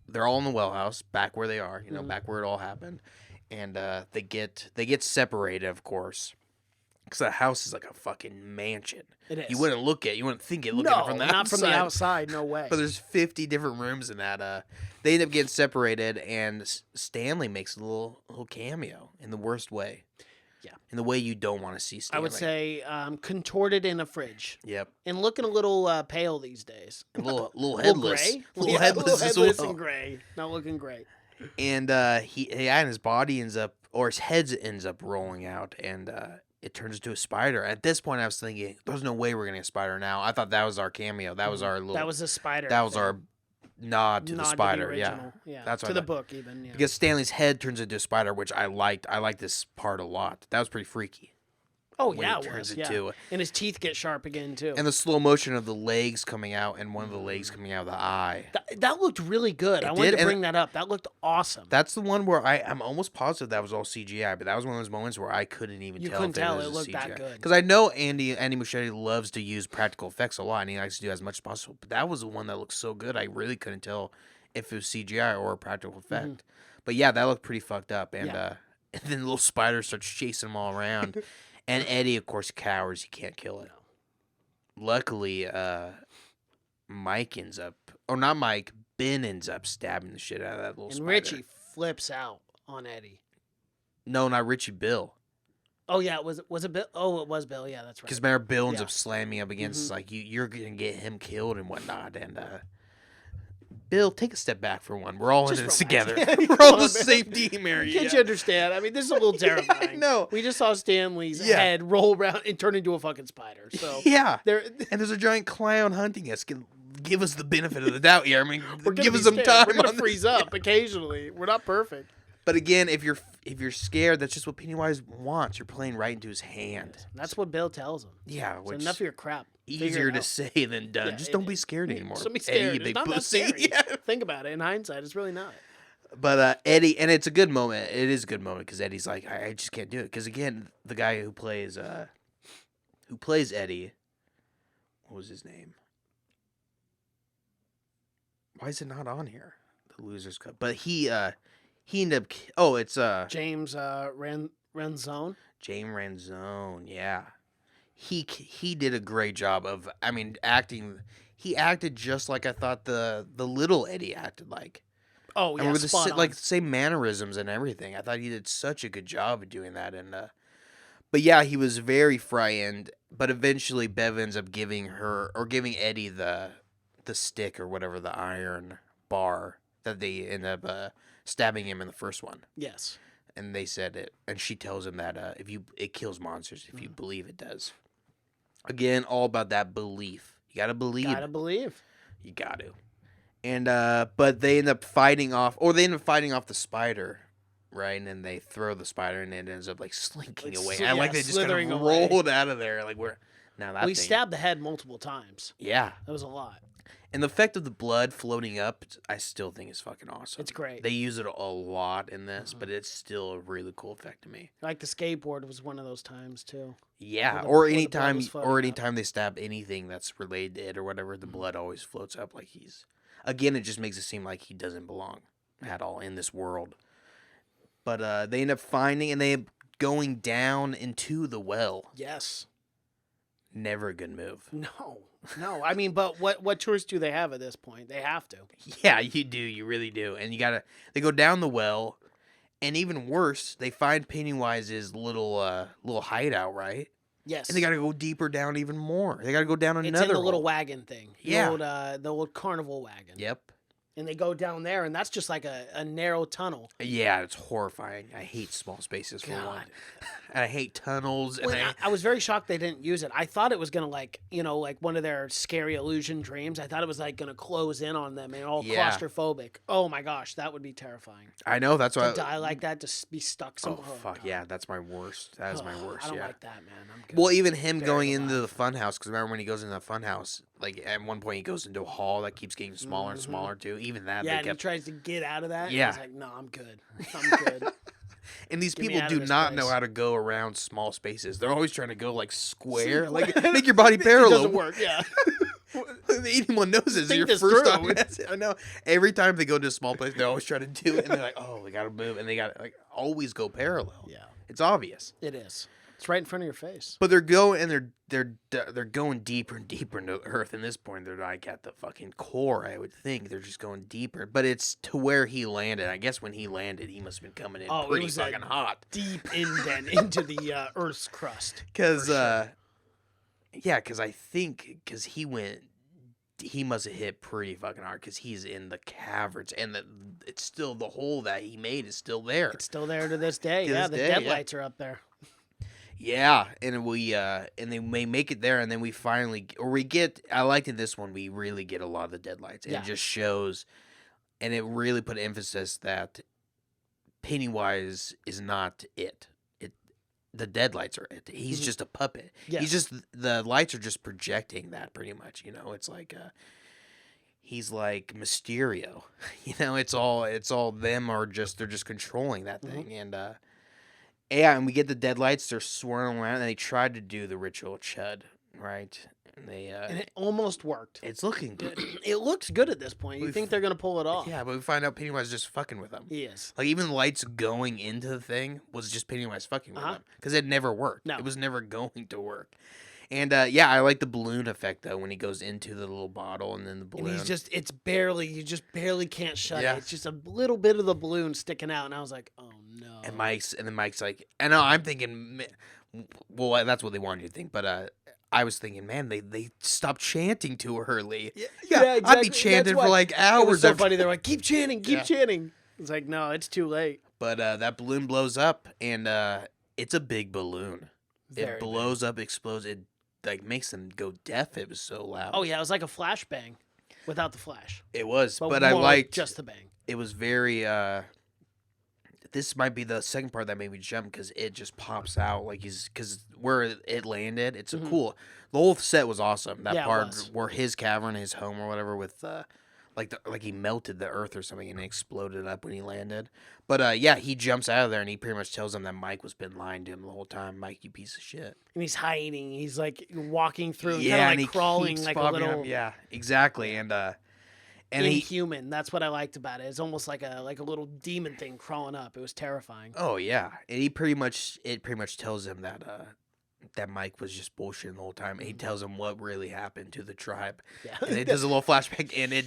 they're all in the well house, back where they are, back where it all happened, and they get separated, of course. Because that house is like a fucking mansion. It is. You wouldn't think it looking no, from the not outside. from the outside. No way. But there's 50 different rooms in that. They end up getting separated, and Stanley makes a little cameo in the worst way. Yeah. In the way you don't want to see Stanley. I would say contorted in a fridge. Yep. And looking a little pale these days. A little headless. Gray. Little headless as headless well. and gray. Not looking great. And and his body ends up, or his head ends up rolling out, and it turns into a spider. At this point, I was thinking, there's no way we're gonna get a spider now. I thought that was our cameo. That was our little. That was a spider. That was our nod to the spider. To the original. Yeah. That's what to I the thought. book even. Yeah. Because Stanley's head turns into a spider, which I liked. I liked this part a lot. That was pretty freaky. Oh when yeah, it it turns was. Yeah. into And his teeth get sharp again too. and the slow motion of the legs coming out, and one of the legs coming out of the eye. That looked really good. It I wanted did, to and bring that up. That looked awesome. That's the one where I'm almost positive that was all CGI, but that was one of those moments where I couldn't even You tell couldn't if tell it it was looked CGI. that good. Because I know Andy Muschietti loves to use practical effects a lot, and he likes to do as much as possible. But that was the one that looked so good, I really couldn't tell if it was CGI or a practical effect. But yeah, that looked pretty fucked up, and Yeah. and then the little spider starts chasing them all around, and Eddie, of course, cowers. He can't kill it. Luckily, Mike ends up, or not Mike, Ben ends up stabbing the shit out of that little And spider. Richie flips out on Eddie. No, not Richie, Bill. Oh yeah, was it Bill? Oh, it was Bill. Yeah, that's right. Because remember, Bill ends Yeah. up slamming up against, like, you're going to get him killed and whatnot. And, Bill, take a step back for one. We're all in Just this relax. together. Yeah, We're come all on, the man. same team area. Can't you understand? I mean, this is a little terrifying. know. We just saw Stanley's Yeah. head roll around and turn into a fucking spider. So Yeah. there, And there's a giant clown hunting us. Give us the benefit of the doubt here. I mean, we're gonna give be us some scared. time. We're gonna on this. freeze up occasionally. We're not perfect. But again, if you're scared, that's just what Pennywise wants. You're playing right into his hand. That's what Bill tells him. Yeah, So which enough of your crap. Figure easier it to out. say than done. Yeah, just it don't be is. scared Yeah, anymore. Just don't be Eddie, scared. you It's big not that pussy. scary. Yeah. Think about it. In hindsight, it's really not. But Eddie, and it's a good moment. It is a good moment because Eddie's like, I just can't do it. Because again, the guy who plays Eddie, what was his name? Why is it not on here? The Losers Cup. But he ended up. Oh, it's James Renzone. James Ranzone. Yeah, he did a great job of. I mean, acting. He acted just like I thought the little Eddie acted like. Oh And yeah, with the spot on. like the same mannerisms and everything. I thought he did such a good job of doing that. And but yeah, he was very frightened. But eventually, Bev ends up giving Eddie the stick or whatever, the iron bar that they end up stabbing him in the first one. Yes. And they said it, and she tells him that it kills monsters if you believe it does. Again, all about that belief. You gotta believe. Gotta believe. You got to. And but they end up fighting off the spider, right? And then they throw the spider, and it ends up like slinking away. I like they just kind slithering of away. rolled out of there, like we're now that We thing. stabbed the head multiple times. Yeah, That was a lot. and the effect of the blood floating up, I still think is fucking awesome. It's great. They use it a lot in this, but it's still a really cool effect to me. Like the skateboard was one of those times too. Yeah, Where or the blood anytime was floating up. they stab anything that's related to it or whatever, the blood always floats up like he's. Again, it just makes it seem like he doesn't belong at all in this world. But they end up finding and they end up going down into the well. Yes. Never a good move. No. I mean, but what choice do they have at this point? They have to. Yeah, you do. You really do. And they go down the well, and even worse, they find Pennywise's little hideout, right? Yes. And they got to go deeper down even more. They got to go down another It's in the little hole. wagon thing. Yeah. The old carnival wagon. Yep. And they go down there, and that's just like a narrow tunnel. Yeah, it's horrifying. I hate small spaces for one. God. And I hate tunnels. And I was very shocked they didn't use it. I thought it was gonna like one of their scary illusion dreams. I thought it was like gonna close in on them and all Yeah. claustrophobic. Oh my gosh, that would be terrifying. I know that's why. To die like that, to be stuck Oh somewhere. fuck God. yeah, that's my worst. That is my worst. I don't Yeah. like that, man. I'm good. Well, even him Buried going alive. into the funhouse, because remember when he goes into the funhouse, like at one point he goes into a hall that keeps getting smaller and smaller too. Even that, Yeah, they and he kept. tries to get out of that. Yeah. And he's like, no, I'm good. I'm good. And these Get me people out of do this not place. know how to go around small spaces. They're always trying to go like square, like It make your body parallel. doesn't work. Yeah. Anyone knows this. Think Your this first through. time. That's it. I know. Every time they go to a small place, they always try to do it, and they're like, "Oh, we gotta move," and they gotta like always go parallel. Yeah. It's obvious. It is. It's right in front of your face. But they're going and they're going deeper and deeper into the Earth. And this point, they're like at the fucking core. I would think they're just going deeper. But it's to where he landed. I guess when he landed, he must have been coming in pretty fucking hot. Deep into the Earth's crust. Because because I think he must have hit pretty fucking hard because he's in the caverns and it's still the hole that he made is still there. It's still there to this day. To Yeah, this the day, deadlights are up there. Yeah, and and they may make it there, and then I liked in this one, we really get a lot of the deadlights. And It just shows, and it really put emphasis that Pennywise is not it. The deadlights are it. He's just a puppet. Yes. The lights are just projecting that pretty much, it's like, he's like Mysterio, it's all them they're just controlling that thing. And, and we get the deadlights. They're swirling around, and they tried to do the ritual chud, right? And and it almost worked. It's looking good. It looks good at this point. You think they're gonna pull it off? Yeah, but we find out Pennywise is just fucking with them. He is. Like even the lights going into the thing was just Pennywise fucking with them because it never worked. No, it was never going to work. And I like the balloon effect though when he goes into the little bottle and then the balloon. And you just barely can't shut it. It's just a little bit of the balloon sticking out, and I was like, oh no. And then Mike's like, I know I'm thinking, well, that's what they wanted you to think, but I was thinking, man, they stopped chanting too early. Yeah, exactly. I'd be chanting for like hours. It was so funny. They're like, keep chanting, keep chanting. It's like, no, it's too late. But that balloon blows up, and it's a big balloon. Very it blows up, explodes. It like makes them go deaf. It was so loud. Oh yeah, it was like a flashbang, without the flash. It was, but I liked like just the bang. It was very. This might be the second part that made me jump because it just pops out because where it landed, it's a cool. The whole set was awesome. That part where his cavern, his home or whatever, with like he melted the earth or something and it exploded up when he landed. But he jumps out of there and he pretty much tells him that Mike was been lying to him the whole time. Mike, you piece of shit. And he's hiding. He's like walking through, and like crawling like a little. Yeah, exactly. And inhuman. That's what I liked about it. It's almost like a little demon thing crawling up. It was terrifying. Oh yeah, and it pretty much tells him that that Mike was just bullshitting the whole time. And he tells him what really happened to the tribe. Yeah, and it does a little flashback, and it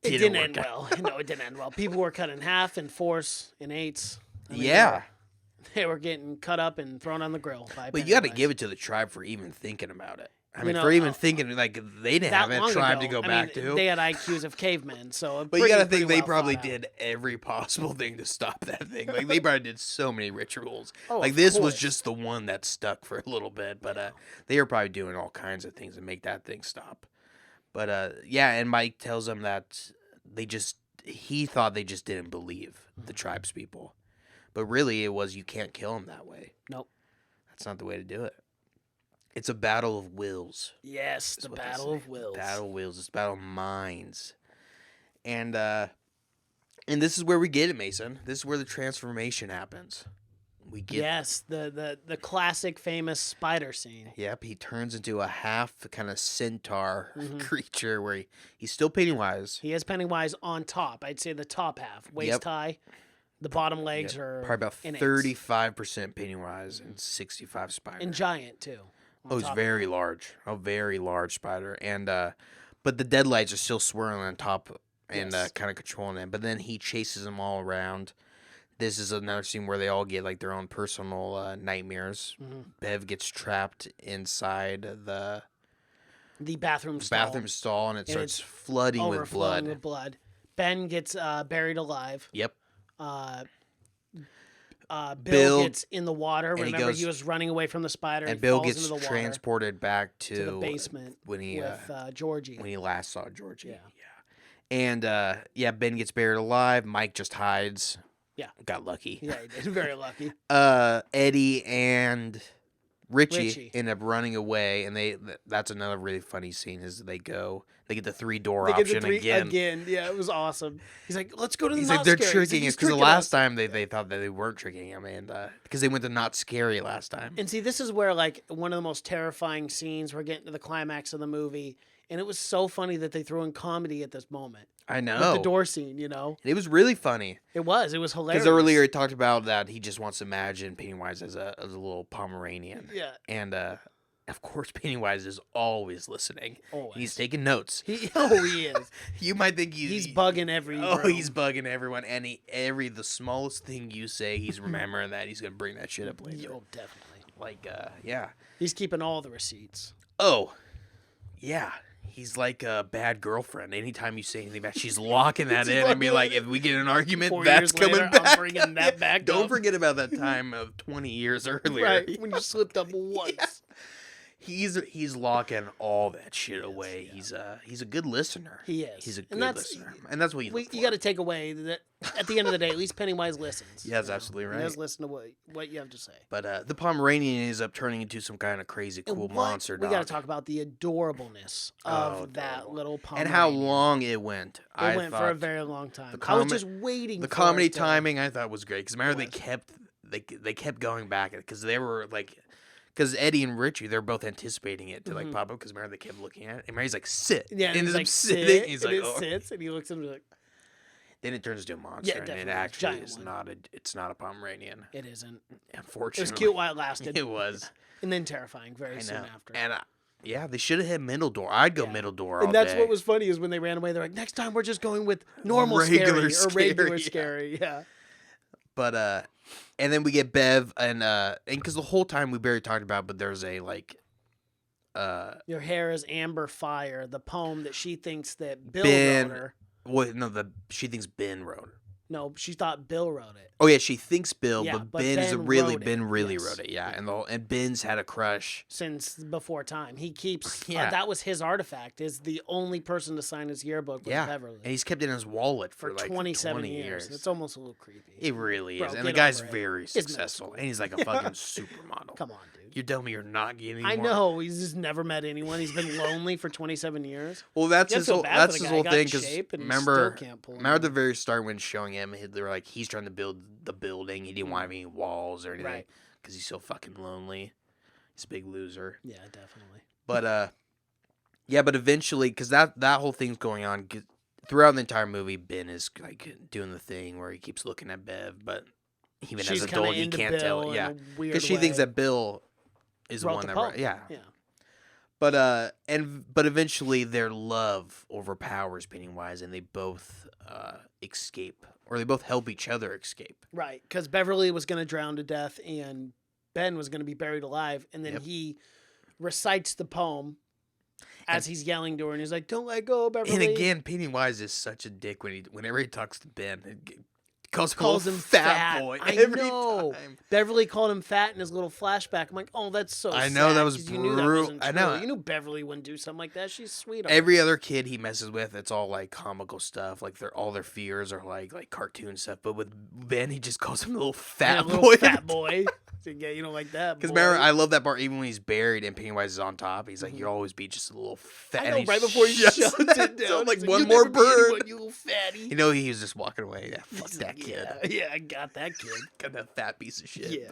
didn't end well. No, it didn't end well. People were cut in half, in fourths, in eighths. They were getting cut up and thrown on the grill. But you got to give it to the tribe for even thinking about it. I mean, for even thinking, like, they didn't have a tribe to go back to. They had IQs of cavemen, so... But you got to think they probably did every possible thing to stop that thing. Like, they probably did so many rituals. Like, this was just the one that stuck for a little bit. But they were probably doing all kinds of things to make that thing stop. But, and Mike tells them that he thought they just didn't believe the tribe's people. But really, it was, you can't kill them that way. Nope. That's not the way to do it. It's a battle of wills. Yes, the battle of wills. Battle of wills. It's a battle of minds. And this is where we get it, Mason. This is where the transformation happens. We get the classic famous spider scene. Yep, he turns into a half kind of centaur creature where he's still Pennywise. He has Pennywise on top. I'd say the top half, waist high. The bottom legs are probably about 35% Pennywise and 65 spider. And giant too. Oh, he's very large. A very large spider. And but the deadlights are still swirling on top and kind of controlling him. But then he chases them all around. This is another scene where they all get like their own personal nightmares. Bev gets trapped inside the bathroom stall, and it starts flooding with blood. Ben gets buried alive. Yep. Bill gets in the water. Remember, he was running away from the spider. And Bill gets transported back to the basement when he with Georgie. When he last saw Georgie. Yeah. And Ben gets buried alive. Mike just hides. Yeah. Got lucky. Yeah, he did. Very lucky. Eddie and Richie end up running away, and that's another really funny scene is they get the 3-door option again. Yeah, it was awesome. He's like, let's go to the He's not like, they're scary. tricking us because the last time they thought that they weren't tricking him, and because they went to not scary last time. And see, this is where like one of the most terrifying scenes, we're getting to the climax of the movie, And it was so funny that they threw in comedy at this moment. I know. With the door scene, you know? It was really funny. It was hilarious. Because earlier he talked about that he just wants to imagine Pennywise as a little Pomeranian. Yeah. And of course Pennywise is always listening. Always. He's taking notes. He is. You might think He's bugging every room. he's bugging everyone. And the smallest thing you say, he's remembering that. He's gonna bring that shit up later. Oh, definitely. Like, yeah. He's keeping all the receipts. Oh, yeah. He's like a bad girlfriend. Anytime you say anything bad, she's locking that in and be like, if we get in an argument, 4 that's years coming later, back. I'm bringing that back Don't up. forget about that time of 20 years earlier. Right, when you slipped up once. Yeah. He's locking all that shit away. Yeah. He's a good listener. He is. He's a good listener. And that's what you got to take away that at the end of the day, at least Pennywise listens. Yeah, that's absolutely right. He does listen to what you have to say. But the Pomeranian ends up turning into some kind of crazy cool monster dog. We got to talk about the adorableness of that little Pomeranian. And how long it went. It went for a very long time. I was just waiting the for comedy it to... timing I thought was great. Because remember they kept going back. Because they were like... Because Eddie and Richie, they're both anticipating it to like pop up. Because remember they kept looking at it. And Mary's like, sit. Yeah, and he's like, sitting. Sit, he's and like, it sits, and he looks at him like... Then it turns into a monster. Yeah, and definitely. it actually Giant is one. not it's not a Pomeranian. It isn't. Unfortunately. It was cute while it lasted. It was. And then terrifying very soon after. And yeah, they should have had middle door. I'd go middle door all And that's day. what was funny is when they ran away, they're like, next time we're just going with normal Regular scary or regular scary, scary. Yeah. But and then we get Bev and because the whole time we barely talked about, but there's a like Your hair is amber fire, the poem that she thinks that Bill Ben wrote her. she thinks Ben wrote it. No, she thought Bill wrote it. Oh yeah, she thinks Bill, Yeah, but but Ben Ben really wrote it, wrote it. yes. Yeah, and Ben's had a crush. Since before time. He keeps Yeah. that was his artifact, is the only person to sign his yearbook with Beverly. And he's kept it in his wallet for like 27 20 years. It's almost a little creepy. It really Bro, is. And the get guy's over it. very It's middle successful. school. And he's like a fucking supermodel. Come on, dude. You tell me you're not getting I more. know. He's just never met anyone. He's been lonely for 27 years. Well, that's You his feel whole bad for that's the his guy. whole Got thing. in Because shape and remember still can't pull it at the off. very start when showing him, they were like he's trying to build the building. He didn't want any walls or anything Right. because he's so fucking lonely. He's a big loser. Yeah, definitely. But yeah. But eventually, because that whole thing's going on throughout the entire movie, Ben is like doing the thing where he keeps looking at Bev, but even She's as an kinda adult, he into can't tell. Bill in Yeah, a weird because she thinks way. that Bill is the Wrote one the that poem. wrote. Yeah. Yeah. But but eventually their love overpowers Pennywise, and they both escape, or they both help each other escape. Right, because Beverly was going to drown to death and Ben was going to be buried alive. And then he recites the poem as he's yelling to her. And he's like, don't let go, Beverly. And again, Pennywise is such a dick whenever he talks to Ben. Calls him fat boy. I every know. time. Beverly called him fat in his little flashback. I'm like, oh, that's so I know, sad, that was 'cause you knew that brutal. wasn't I true. know. You knew Beverly wouldn't do something like that. She's sweet. Every other kid he messes with, it's all like comical stuff. Like all their fears are like cartoon stuff. But with Ben, he just calls him the little fat little boy. fat boy. So, yeah, you don't like that. Because boy. remember, I love that part. Even when he's buried and Pennywise is on top, he's like, "You'll always be just a little fat." I know, and right before he shuts it down. so, like he's one "You'll more never be anyone, bird. you little fatty. You know, he was just walking away. Yeah, fuck He's that like, kid. Yeah, I got that kid. Got that fat piece of shit. Yeah.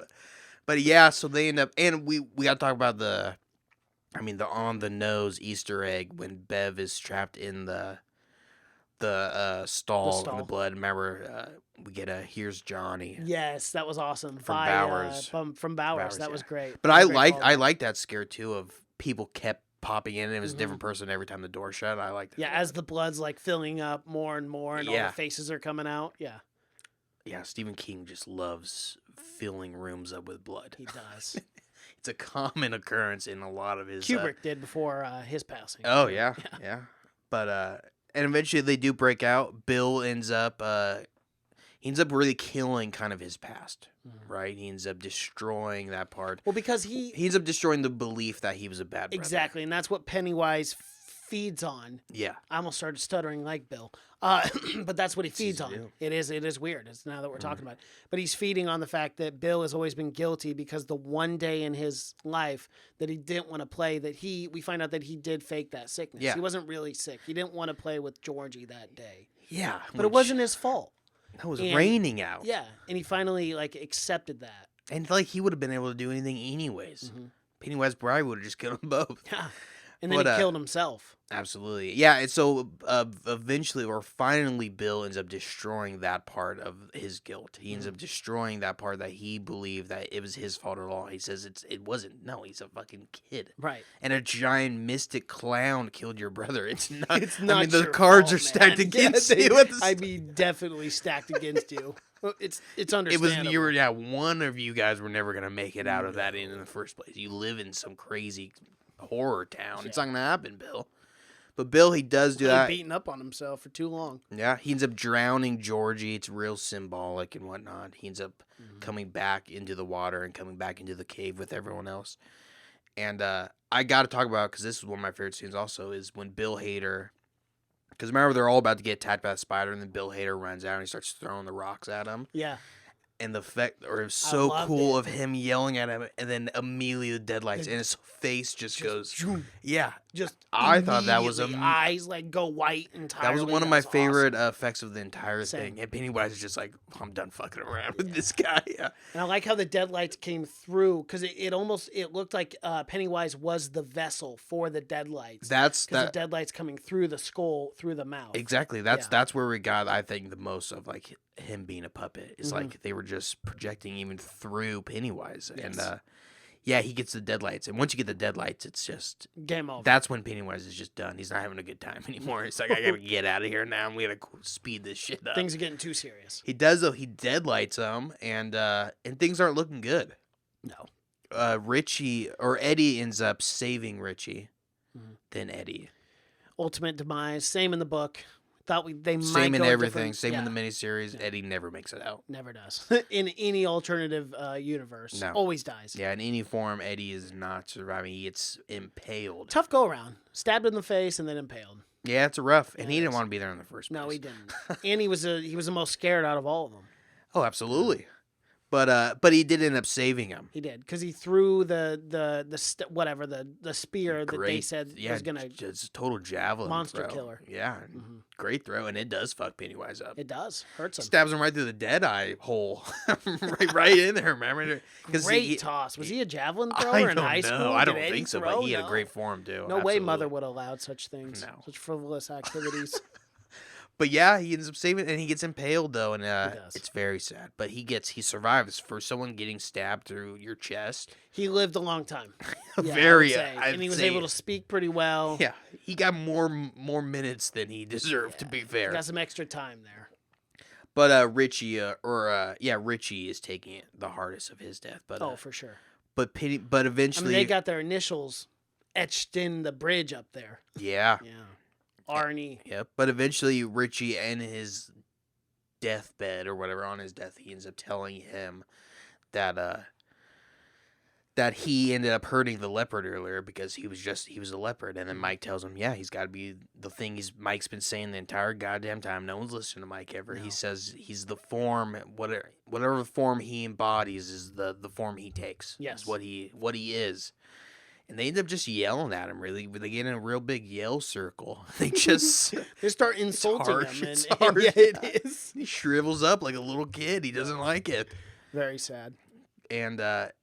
But yeah, so they end up, and we got to talk about the on the nose Easter egg when Bev is trapped in the stall in the blood. Remember, we get a "Here's Johnny." Yes, that was awesome. From By, Bowers. From Bowers. Bowers, That yeah. was great. But That I was a great callback. liked that scare too of people kept popping in and it was a different person every time the door shut. I liked that. Yeah, as the blood's like filling up more and more and all Yeah. the faces are coming out. Yeah, Yeah, Stephen King just loves filling rooms up with blood. he does. It's a common occurrence in a lot of his Kubrick did before his passing. Oh yeah. But and eventually they do break out. Bill ends up really killing kind of his past, right? He ends up destroying that part. Well, because he He ends up destroying the belief that he was a bad brother. exactly, and that's what Pennywise feeds on. Yeah. I almost started stuttering like Bill, but that's what he feeds easy to on. do. It is weird. It's now that we're talking about it. But he's feeding on the fact that Bill has always been guilty because the one day in his life that he didn't want to play, we find out that he did fake that sickness. Yeah. He wasn't really sick. He didn't want to play with Georgie that day. Yeah. But it wasn't his fault. It was and- raining out. Yeah, and he finally accepted that. And like he would have been able to do anything anyways. Pennywise probably would have just killed them both. Yeah. And then he killed himself. Absolutely. Yeah, and so eventually or finally Bill ends up destroying that part of his guilt. He ends up destroying that part that he believed that it was his fault at all. He says it wasn't. No, he's a fucking kid. Right. And a giant mystic clown killed your brother. It's not. It's not I mean, the your cards fault, are stacked man. against Yeah, you. I mean, definitely stacked against you. It's understandable. One of you guys were never going to make it out of that in the first place. You live in some crazy horror town. Yeah. It's not going to happen, Bill. But Bill, he does do that. Beating up on himself for too long. Yeah, he ends up drowning Georgie. It's real symbolic and whatnot. He ends up coming back into the water and coming back into the cave with everyone else. And I got to talk about, because this is one of my favorite scenes also, is when Bill Hader, because remember they're all about to get attacked by a spider, and then Bill Hader runs out and he starts throwing the rocks at him. Yeah. And the effect, or it was so cool of him yelling at him, and then immediately the deadlights, and his face just goes, yeah. I thought that was eyes like go white entirely. That was one of my favorite effects of the entire thing. And Pennywise is just like, I'm done fucking around with this guy. Yeah. And I like how the deadlights came through, because it looked like Pennywise was the vessel for the deadlights. Because the deadlights coming through the skull, through the mouth. Exactly. That's where we got, I think, the most of like him being a puppet. It's like they were just projecting even through Pennywise. Yes. And yeah, he gets the deadlights, and once you get the deadlights, it's just game over. That's when Pennywise is just done. He's not having a good time anymore. It's like, I gotta get out of here now. We gotta speed this shit up. Things are getting too serious. He does though. He deadlights them, and things aren't looking good. No. Richie or Eddie ends up saving Richie. Then Eddie. Ultimate demise. Same in the book. Thought they might same in go everything. Same in the miniseries. Yeah. Eddie never makes it out. Never does. In any alternative universe, always dies. Yeah, in any form, Eddie is not surviving. He gets impaled. Tough go around. Stabbed in the face and then impaled. Yeah, it's rough, and he didn't want to be there in the first place. No, he didn't. And he was the most scared out of all of them. Oh, absolutely. But he did end up saving him. He did, because he threw the spear that they said was gonna just a total javelin monster throw. Killer. Yeah, great throw, and it does fuck Pennywise up. It does, hurts him. Stabs him right through the dead eye hole, right in there. Remember? Great toss. Was he a javelin thrower in high school? I don't think so, but he had a great form too. No way, Mother would have allowed such things. No. Such frivolous activities. But yeah, he ends up saving, and he gets impaled though, and it's very sad. But he survives for someone getting stabbed through your chest. He lived a long time. And he was able to speak pretty well. Yeah, he got more minutes than he deserved. To be fair, he got some extra time there. But Richie, Richie is taking the hardest of his death. But for sure. But eventually, they got their initials etched in the bridge up there. Yeah. Yeah. Arnie. Yep. But eventually, Richie, in his deathbed or whatever, on his death, he ends up telling him that he ended up hurting the leopard earlier because he was a leopard. And then Mike tells him, yeah, he's got to be the thing Mike's been saying the entire goddamn time. No one's listening to Mike ever. No. He says he's the form, whatever form he embodies is the form he takes. Yes. Is what he is. And they end up just yelling at him, really. They get in a real big yell circle. They start insulting him. It's harsh. Yeah, it is. He shrivels up like a little kid. He doesn't like it. Very sad. And, but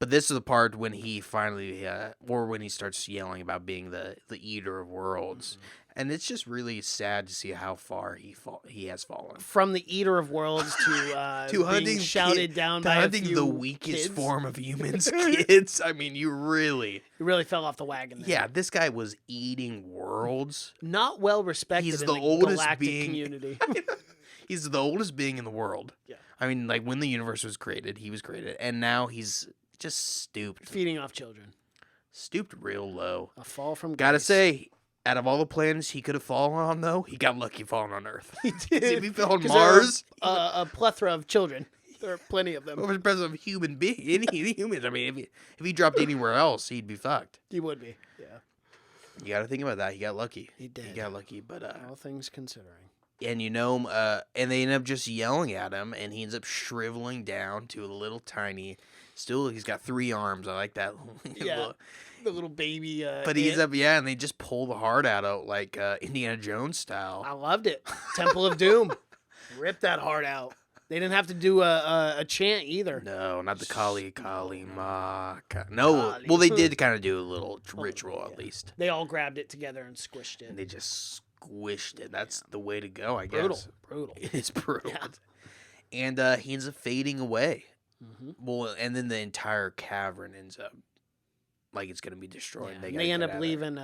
this is the part when he finally, or when he starts yelling about being the eater of worlds. Mm-hmm. And it's just really sad to see how far he has fallen. From the eater of worlds to being hunting shouted down by hunting a few the weakest kids. Form of humans, kids. I mean, you really fell off the wagon there. Yeah, this guy was eating worlds. Not well respected in the galactic community. He's the oldest being in the world. Yeah. I mean, like, when the universe was created, he was created. And now he's just stooped. Feeding off children. Stooped real low. A fall from grace. Gotta say, out of all the planets he could have fallen on, though, he got lucky falling on Earth. He did. If he fell on Mars... a plethora of children. There are plenty of them. Over the presence of human beings. Any humans. I mean, if he dropped anywhere else, he'd be fucked. He would be, yeah. You gotta think about that. He got lucky. He did. He got lucky, but... all things considering. And and they end up just yelling at him, and he ends up shriveling down to a little tiny... Still, he's got 3 arms. I like that. Yeah. The little baby. But he ends up, and they just pull the heart out like Indiana Jones style. I loved it. Temple of Doom. Rip that heart out. They didn't have to do a chant either. No, not the Kali Ma. No, well, they did kind of do a little ritual at least. They all grabbed it together and squished it. And they just squished it. That's the way to go, I Brutal. guess. Brutal. It's brutal. Yeah. And he ends up fading away. Mm-hmm. Well, and then the entire cavern ends up like it's gonna be destroyed. Yeah, they end up leaving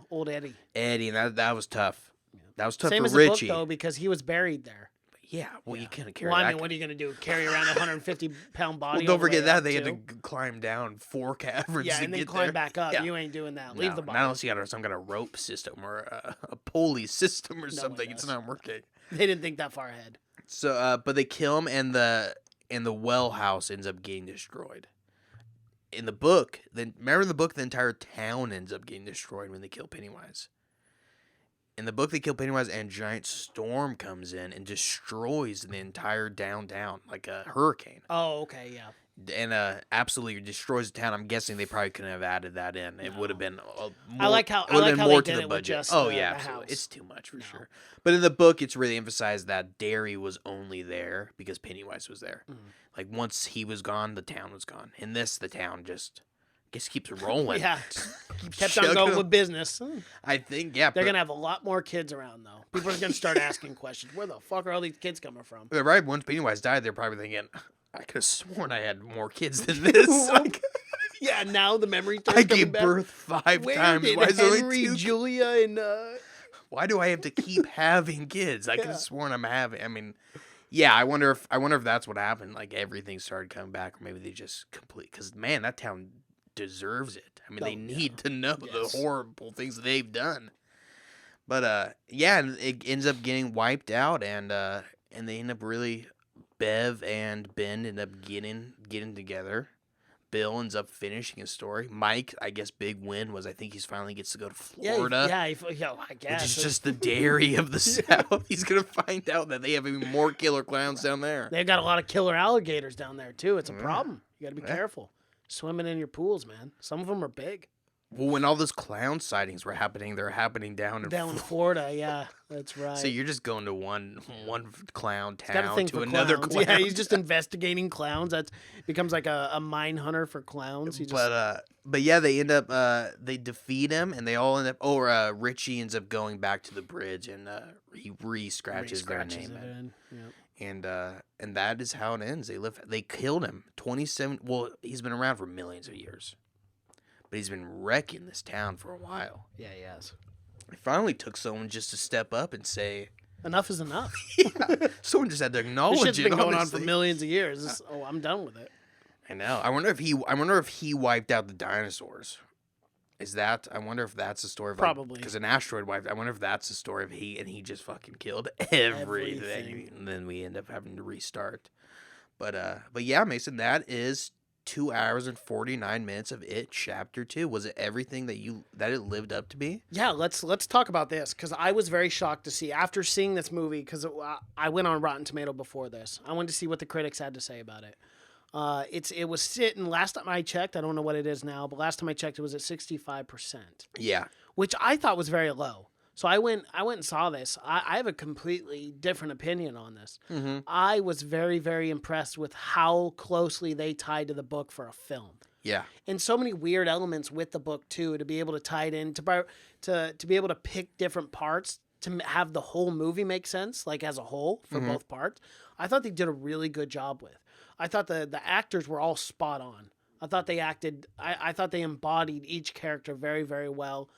old Eddie. Eddie, and that was tough. Yeah. That was tough Same for as Richie. the book, though, because he was buried there. Yeah, well, you couldn't carry. Well, I mean, what are you gonna do? Carry around a 150-pound body? Well, don't forget that they too? had to climb down 4 caverns. Yeah, to and then get climb there. back up. Yeah. You ain't doing that. No, Leave the body. not unless you got some kind of rope system or a pulley system or something. It's not working. They didn't think that far ahead. So, but they kill him, and the well house ends up getting destroyed. In the book, remember in the book, the entire town ends up getting destroyed when they kill Pennywise. In the book, they kill Pennywise, and a giant storm comes in and destroys the entire downtown, like a hurricane. Oh, okay, yeah. And absolutely destroys the town. I'm guessing they probably couldn't have added that in. It would have been more, I like how more they to did the it with budget. just Oh the yeah, house. absolutely. It's too much for sure. But in the book, it's really emphasized that Derry was only there because Pennywise was there. Like once he was gone, the town was gone. In this, the town just keeps rolling. Yeah, kept on going with business. I think they're gonna have a lot more kids around though. People are gonna start asking questions. Where the fuck are all these kids coming from? Right. Once Pennywise died, they're probably thinking, I could have sworn I had more kids than this. Yeah, now the memory starts I coming gave back. birth 5 Where times. did Why is there only Henry, 2? Julia, and Why do I have to keep having kids? I could have sworn I'm having. I mean, yeah. I wonder if that's what happened. Like everything started coming back, or maybe they just complete. Because man, that town deserves it. I mean, they need to know the horrible things that they've done. But yeah, and it ends up getting wiped out, and they end up really. Bev and Ben end up getting together. Bill ends up finishing his story. Mike, I guess, big win was I think he finally gets to go to Florida. I guess. Which is just the Derry of the South. He's going to find out that they have even more killer clowns down there. They've got a lot of killer alligators down there, too. It's a problem. You got to be careful. Swimming in your pools, man. Some of them are big. Well, when all those clown sightings were happening, they're happening down in Florida. Yeah, that's right. So you're just going to one clown He's got a town thing to for another clowns. clown. Yeah, he's just investigating clowns. That becomes like a mine hunter for clowns. But yeah, they end up they defeat him, and they all end up. Richie ends up going back to the bridge, and he re-scratches their name in. Yep. And that is how it ends. They killed him. 27. Well, he's been around for millions of years. But he's been wrecking this town for a while. Yeah, he has. It finally took someone just to step up and say, enough is enough. Yeah, someone just had to acknowledge this shit's it. been going on for millions of years. I'm done with it. I know. I wonder if he wiped out the dinosaurs. I wonder if that's the story of probably because an asteroid wiped. I wonder if that's the story of he just fucking killed everything. And then we end up having to restart. But yeah, Mason, that is 2 hours and 49 minutes of It Chapter 2. Was it everything that it lived up to be? Yeah, let's talk about this because I was very shocked to see after seeing this movie because I went on Rotten Tomato before this. I wanted to see what the critics had to say about it. It was sitting last time I checked. I don't know what it is now, but last time I checked, it was at 65%. Yeah, which I thought was very low. So I went and saw this. I have a completely different opinion on this. Mm-hmm. I was very, very impressed with how closely they tied to the book for a film. Yeah. And so many weird elements with the book, too, to be able to tie it in, to be able to pick different parts, to have the whole movie make sense, like as a whole, for both parts. I thought they did a really good job with. I thought the actors were all spot on. I thought they acted, I thought they embodied each character very, very well.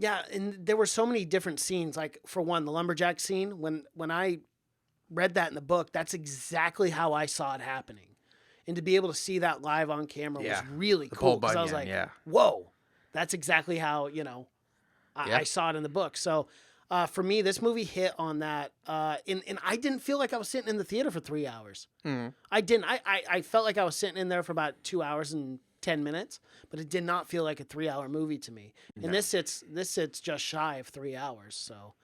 Yeah, and there were so many different scenes. Like, for one, the lumberjack scene, when I read that in the book, that's exactly how I saw it happening. And to be able to see that live on camera was really cool. Because I was like, whoa, that's exactly how, I saw it in the book. So, for me, this movie hit on that. And I didn't feel like I was sitting in the theater for 3 hours. Mm. I didn't. I felt like I was sitting in there for about 2 hours and 10 minutes, but it did not feel like a 3-hour movie to me. No. And this sits just shy of 3 hours. So,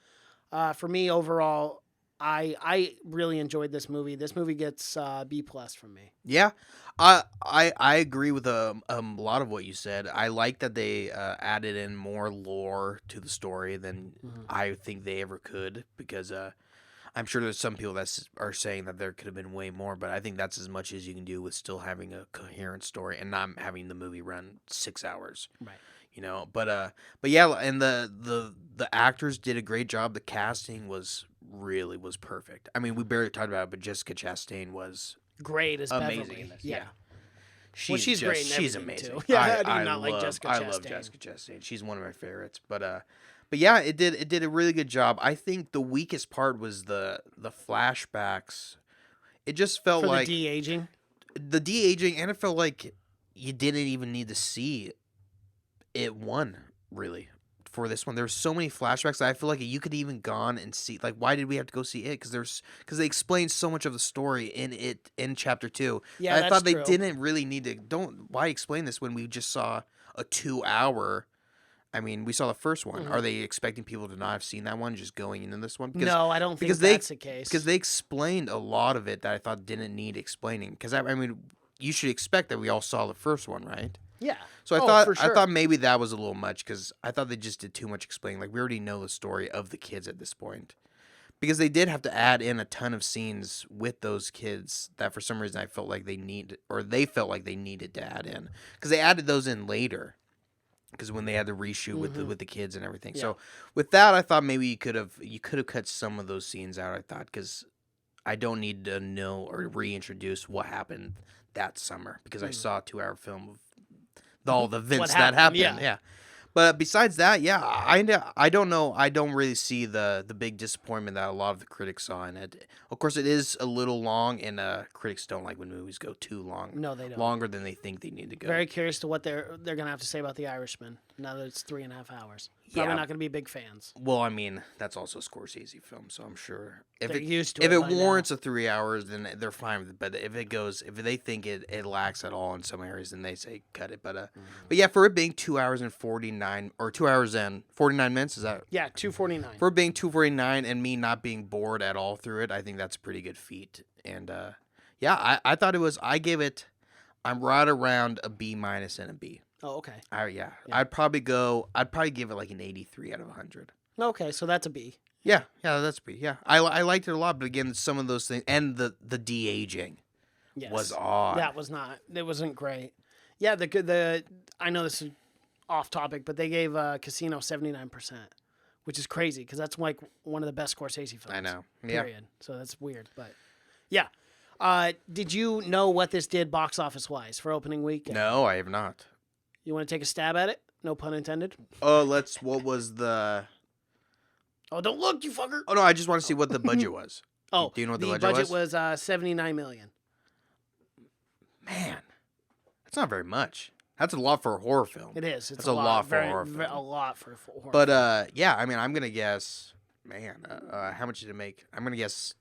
for me overall, I really enjoyed this movie. This movie gets B+ from me. Yeah, I agree with a lot of what you said. I like that they added in more lore to the story than I think they ever could because I'm sure there's some people that are saying that there could have been way more, but I think that's as much as you can do with still having a coherent story and not having the movie run 6 hours. Right. You know, but yeah, and the actors did a great job. The casting was perfect. I mean, we barely talked about it, but Jessica Chastain was Great as amazing Beverly. in this. Yeah. She's great in She's everything, amazing. too. Yeah, I do not like Jessica I love Chastain. Jessica Chastain. She's one of my favorites. But yeah, it did a really good job. I think the weakest part was the flashbacks. It just felt For like the de-aging. the de-aging, and it felt like you didn't even need to see it really for this one. There's so many flashbacks that I feel like you could even gone and see, like, why did we have to go see it? Because they explained so much of the story in chapter 2. Yeah, I thought they true. didn't really need to. Why explain this when we just saw a 2-hour? I mean, we saw the first one. Mhm. Are they expecting people to not have seen that one just going into this one? No, I don't think that's the case. Because they explained a lot of it that I thought didn't need explaining. Because I mean, you should expect that we all saw the first one, right? Yeah. So for sure. I thought maybe that was a little much because I thought they just did too much explaining. Like, we already know the story of the kids at this point, because they did have to add in a ton of scenes with those kids that for some reason I felt like they felt like they needed to add in, because they added those in later, because when they had the reshoot with the kids and everything. Yeah. So with that, I thought maybe you could have cut some of those scenes out. I thought, because I don't need to know or reintroduce what happened that summer, because I saw a 2-hour film of all the events that happened. Yeah. But besides that, yeah, I don't know. I don't really see the big disappointment that a lot of the critics saw in it. Of course, it is a little long, and critics don't like when movies go too long. No, they don't. Longer than they think they need to go. Very curious to what they're gonna have to say about The Irishman now that it's 3.5 hours. Probably Yeah. not gonna be big fans. Well, I mean, that's also a Scorsese film, so I'm sure if They're it used to if it it by now. warrants a 3 hours, then they're fine with it. But if they think it lacks at all in some areas, then they say cut it. But yeah, for it being 2 hours and 49 or 2 hours and 49 minutes, is that? Yeah, 2:49. For it being 2:49 and me not being bored at all through it, I think that's a pretty good feat. And yeah, I thought it was. I'm right around a B- and a B. Oh, okay. Yeah. I'd probably give it like an 83 out of 100. Okay, so that's a B. Yeah, that's B. Yeah, I liked it a lot, but again, some of those things and the de-aging Yes. was odd. That was not. It wasn't great. Yeah, the I know this is off topic, but they gave Casino 79%, which is crazy because that's like one of the best Scorsese films. I know. Yeah. Period. So that's weird, but yeah. Did you know what this did box office wise for opening week? No, I have not. You want to take a stab at it? No pun intended. Oh, what was the? Oh, don't look, you fucker. Oh no, I just want to see what the budget was. Oh, do you know what the the budget was? 79 million. Man, that's not very much. That's a lot for a horror film. It is. It's That's a lot for a horror film. A lot for a horror. But yeah, I mean, I'm gonna guess. Man, how much did it make? I'm gonna guess.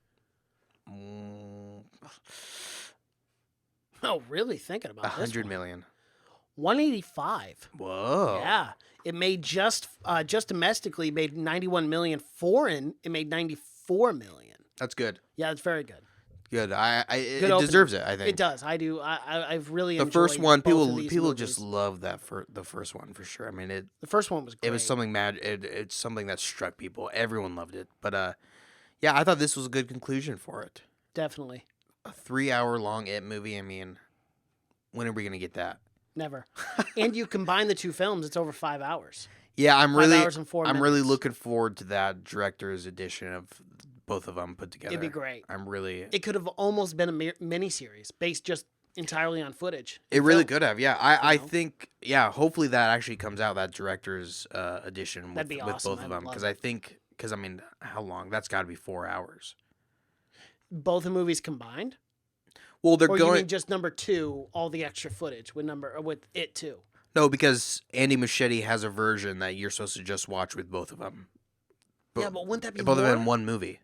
Oh, really thinking about this 100 one. million. 185. Whoa. Yeah, it made just domestically made 91 million. Foreign, it made 94 million. That's good. Yeah, it's very good. Good. It Good opening. deserves it. I think It does. I do. I've really the enjoyed first one. both of these People movies. just love that for the first one for sure. I mean, The first one was great. it was something mad. It's something that struck people. Everyone loved it. But yeah, I thought this was a good conclusion for it. Definitely. A 3-hour long It movie. I mean, when are we gonna get that? Never. And you combine the two films, it's over 5 hours. Yeah, 5 hours and 4 I'm really minutes. looking forward to that director's edition of both of them put together. It'd be great. I'm really. It could have almost been a mini-series based just entirely on footage. It really Film. could have, yeah. I know? think, yeah. Hopefully that actually comes out, that director's edition with, That'd be with awesome. both I of would them, love because I mean, how long? That's got to be 4 hours. Both the movies combined? Well, they're Or you going mean just number 2, all the extra footage with It Too? no, because Andy Muschietti has a version that you're supposed to just watch with both of them. Yeah, but wouldn't that be both more? of them in one movie?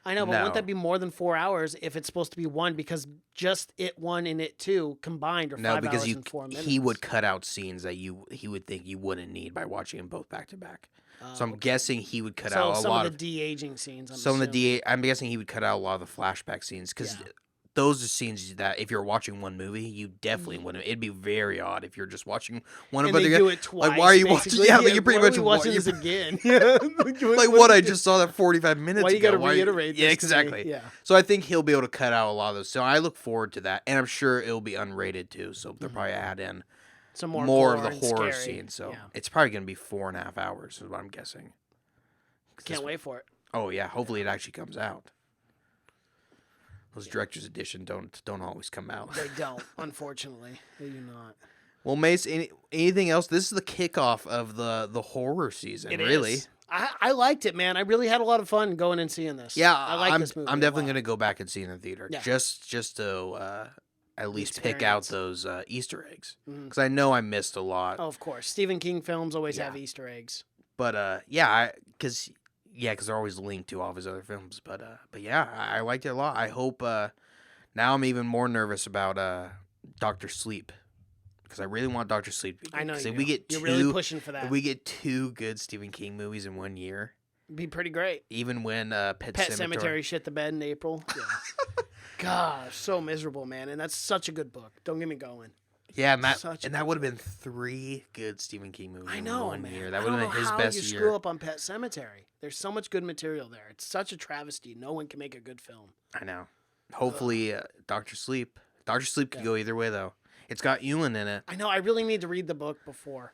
I know, but No. wouldn't that be more than 4 hours if it's supposed to be one? Because just It 1 and It 2 combined are 5 No, because hours and 4 minutes. he would cut out scenes that he would think you wouldn't need by watching them both back to back. So I'm guessing he would cut out a some lot of the de-aging scenes. I'm guessing he would cut out a lot of the flashback scenes because Yeah. those are scenes that if you're watching one movie, you definitely wouldn't. It'd be very odd if you're just watching one. And they do it twice. Like, why are you watching? basically. Yeah, like, you're pretty why much are we watching you're- this again. like what I just saw that 45 minutes Why you ago. got to reiterate? Yeah, this to me? exactly. Yeah. So I think he'll be able to cut out a lot of those. So I look forward to that, and I'm sure it'll be unrated too. So they'll probably add in Some more gore of the and horror scary. scene. So Yeah. it's probably gonna be 4.5 hours, is what I'm guessing. Can't wait for it. Oh yeah, hopefully it actually comes out. Those director's edition don't always come out. They don't, unfortunately. They do not. Well, Mace, anything else? This is the kickoff of the horror season. It really. is. I liked it, man. I really had a lot of fun going and seeing this. Yeah, I like this movie. I'm a definitely lot. gonna go back and see it in the theater Yeah. just to at least pick out experience. those Easter eggs Mhm. because I know I missed a lot. Oh, of course. Stephen King films always Yeah. have Easter eggs. But because they're always linked to all of his other films. But yeah, I liked it a lot. I hope now I'm even more nervous about Doctor Sleep because I really want Doctor Sleep. To be good, I know 'cause you if we do. get You're two, really pushing for if that. we get 2 good Stephen King movies in 1 year, Be pretty great. even when Pet Cemetery shit the bed in April. Yeah. Gosh, so miserable, man. And that's such a good book. Don't get me going. Yeah, and Such a that would have been 3 good Stephen King movies I in know, 1 man. year. I That would don't have been his know how best you year. screw up on Pet Cemetery. There's so much good material there. It's such a travesty. No one can make a good film. I know. Hopefully, Doctor Sleep. Doctor Sleep could Yeah. go either way though. It's got Ewan in it. I know. I really need to read the book before.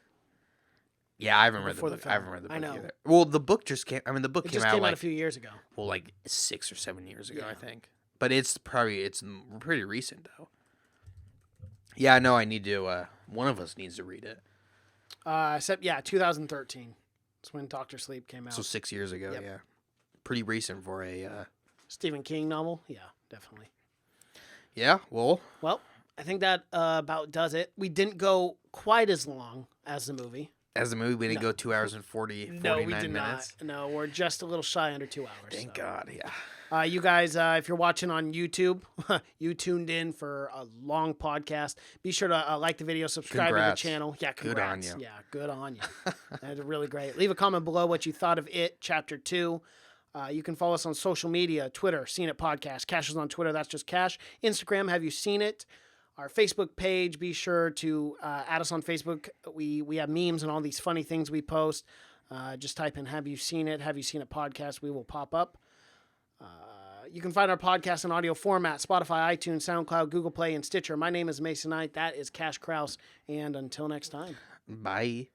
Yeah, I haven't read the Before the book. film. I haven't read the book I know. either. Well, the book just came. I mean, the book It came just out came out like a few years ago. like 6 or 7 years ago, I Yeah. think. But it's pretty recent though. Yeah, I know. I need to. One of us needs to read it. 2013. That's when Doctor Sleep came out. So 6 years ago. Yep. Yeah, pretty recent for a. Stephen King novel. Yeah, definitely. Yeah. Well. Well, I think that about does it. We didn't go quite as long as the movie. As a movie, we didn't No. go 2 hours and 49 No, we did minutes. not. No, we're just a little shy under 2 hours. Thank so. God. Yeah. You guys, if you're watching on YouTube, you tuned in for a long podcast. Be sure to like the video, subscribe Congrats. to the channel. Yeah, Good on congrats. you. Yeah, good on you. That's really great. Leave a comment below what you thought of it, Chapter 2. You can follow us on social media, Twitter, Seen It Podcast. Cash is on Twitter. That's just Cash. Instagram, Have You Seen It? Our Facebook page, be sure to add us on Facebook. We have memes and all these funny things we post. Just type in Have You Seen It? Have You Seen It Podcast? We will pop up. You can find our podcast in audio format, Spotify, iTunes, SoundCloud, Google Play, and Stitcher. My name is Mason Knight. That is Cash Kraus. And until next time. Bye.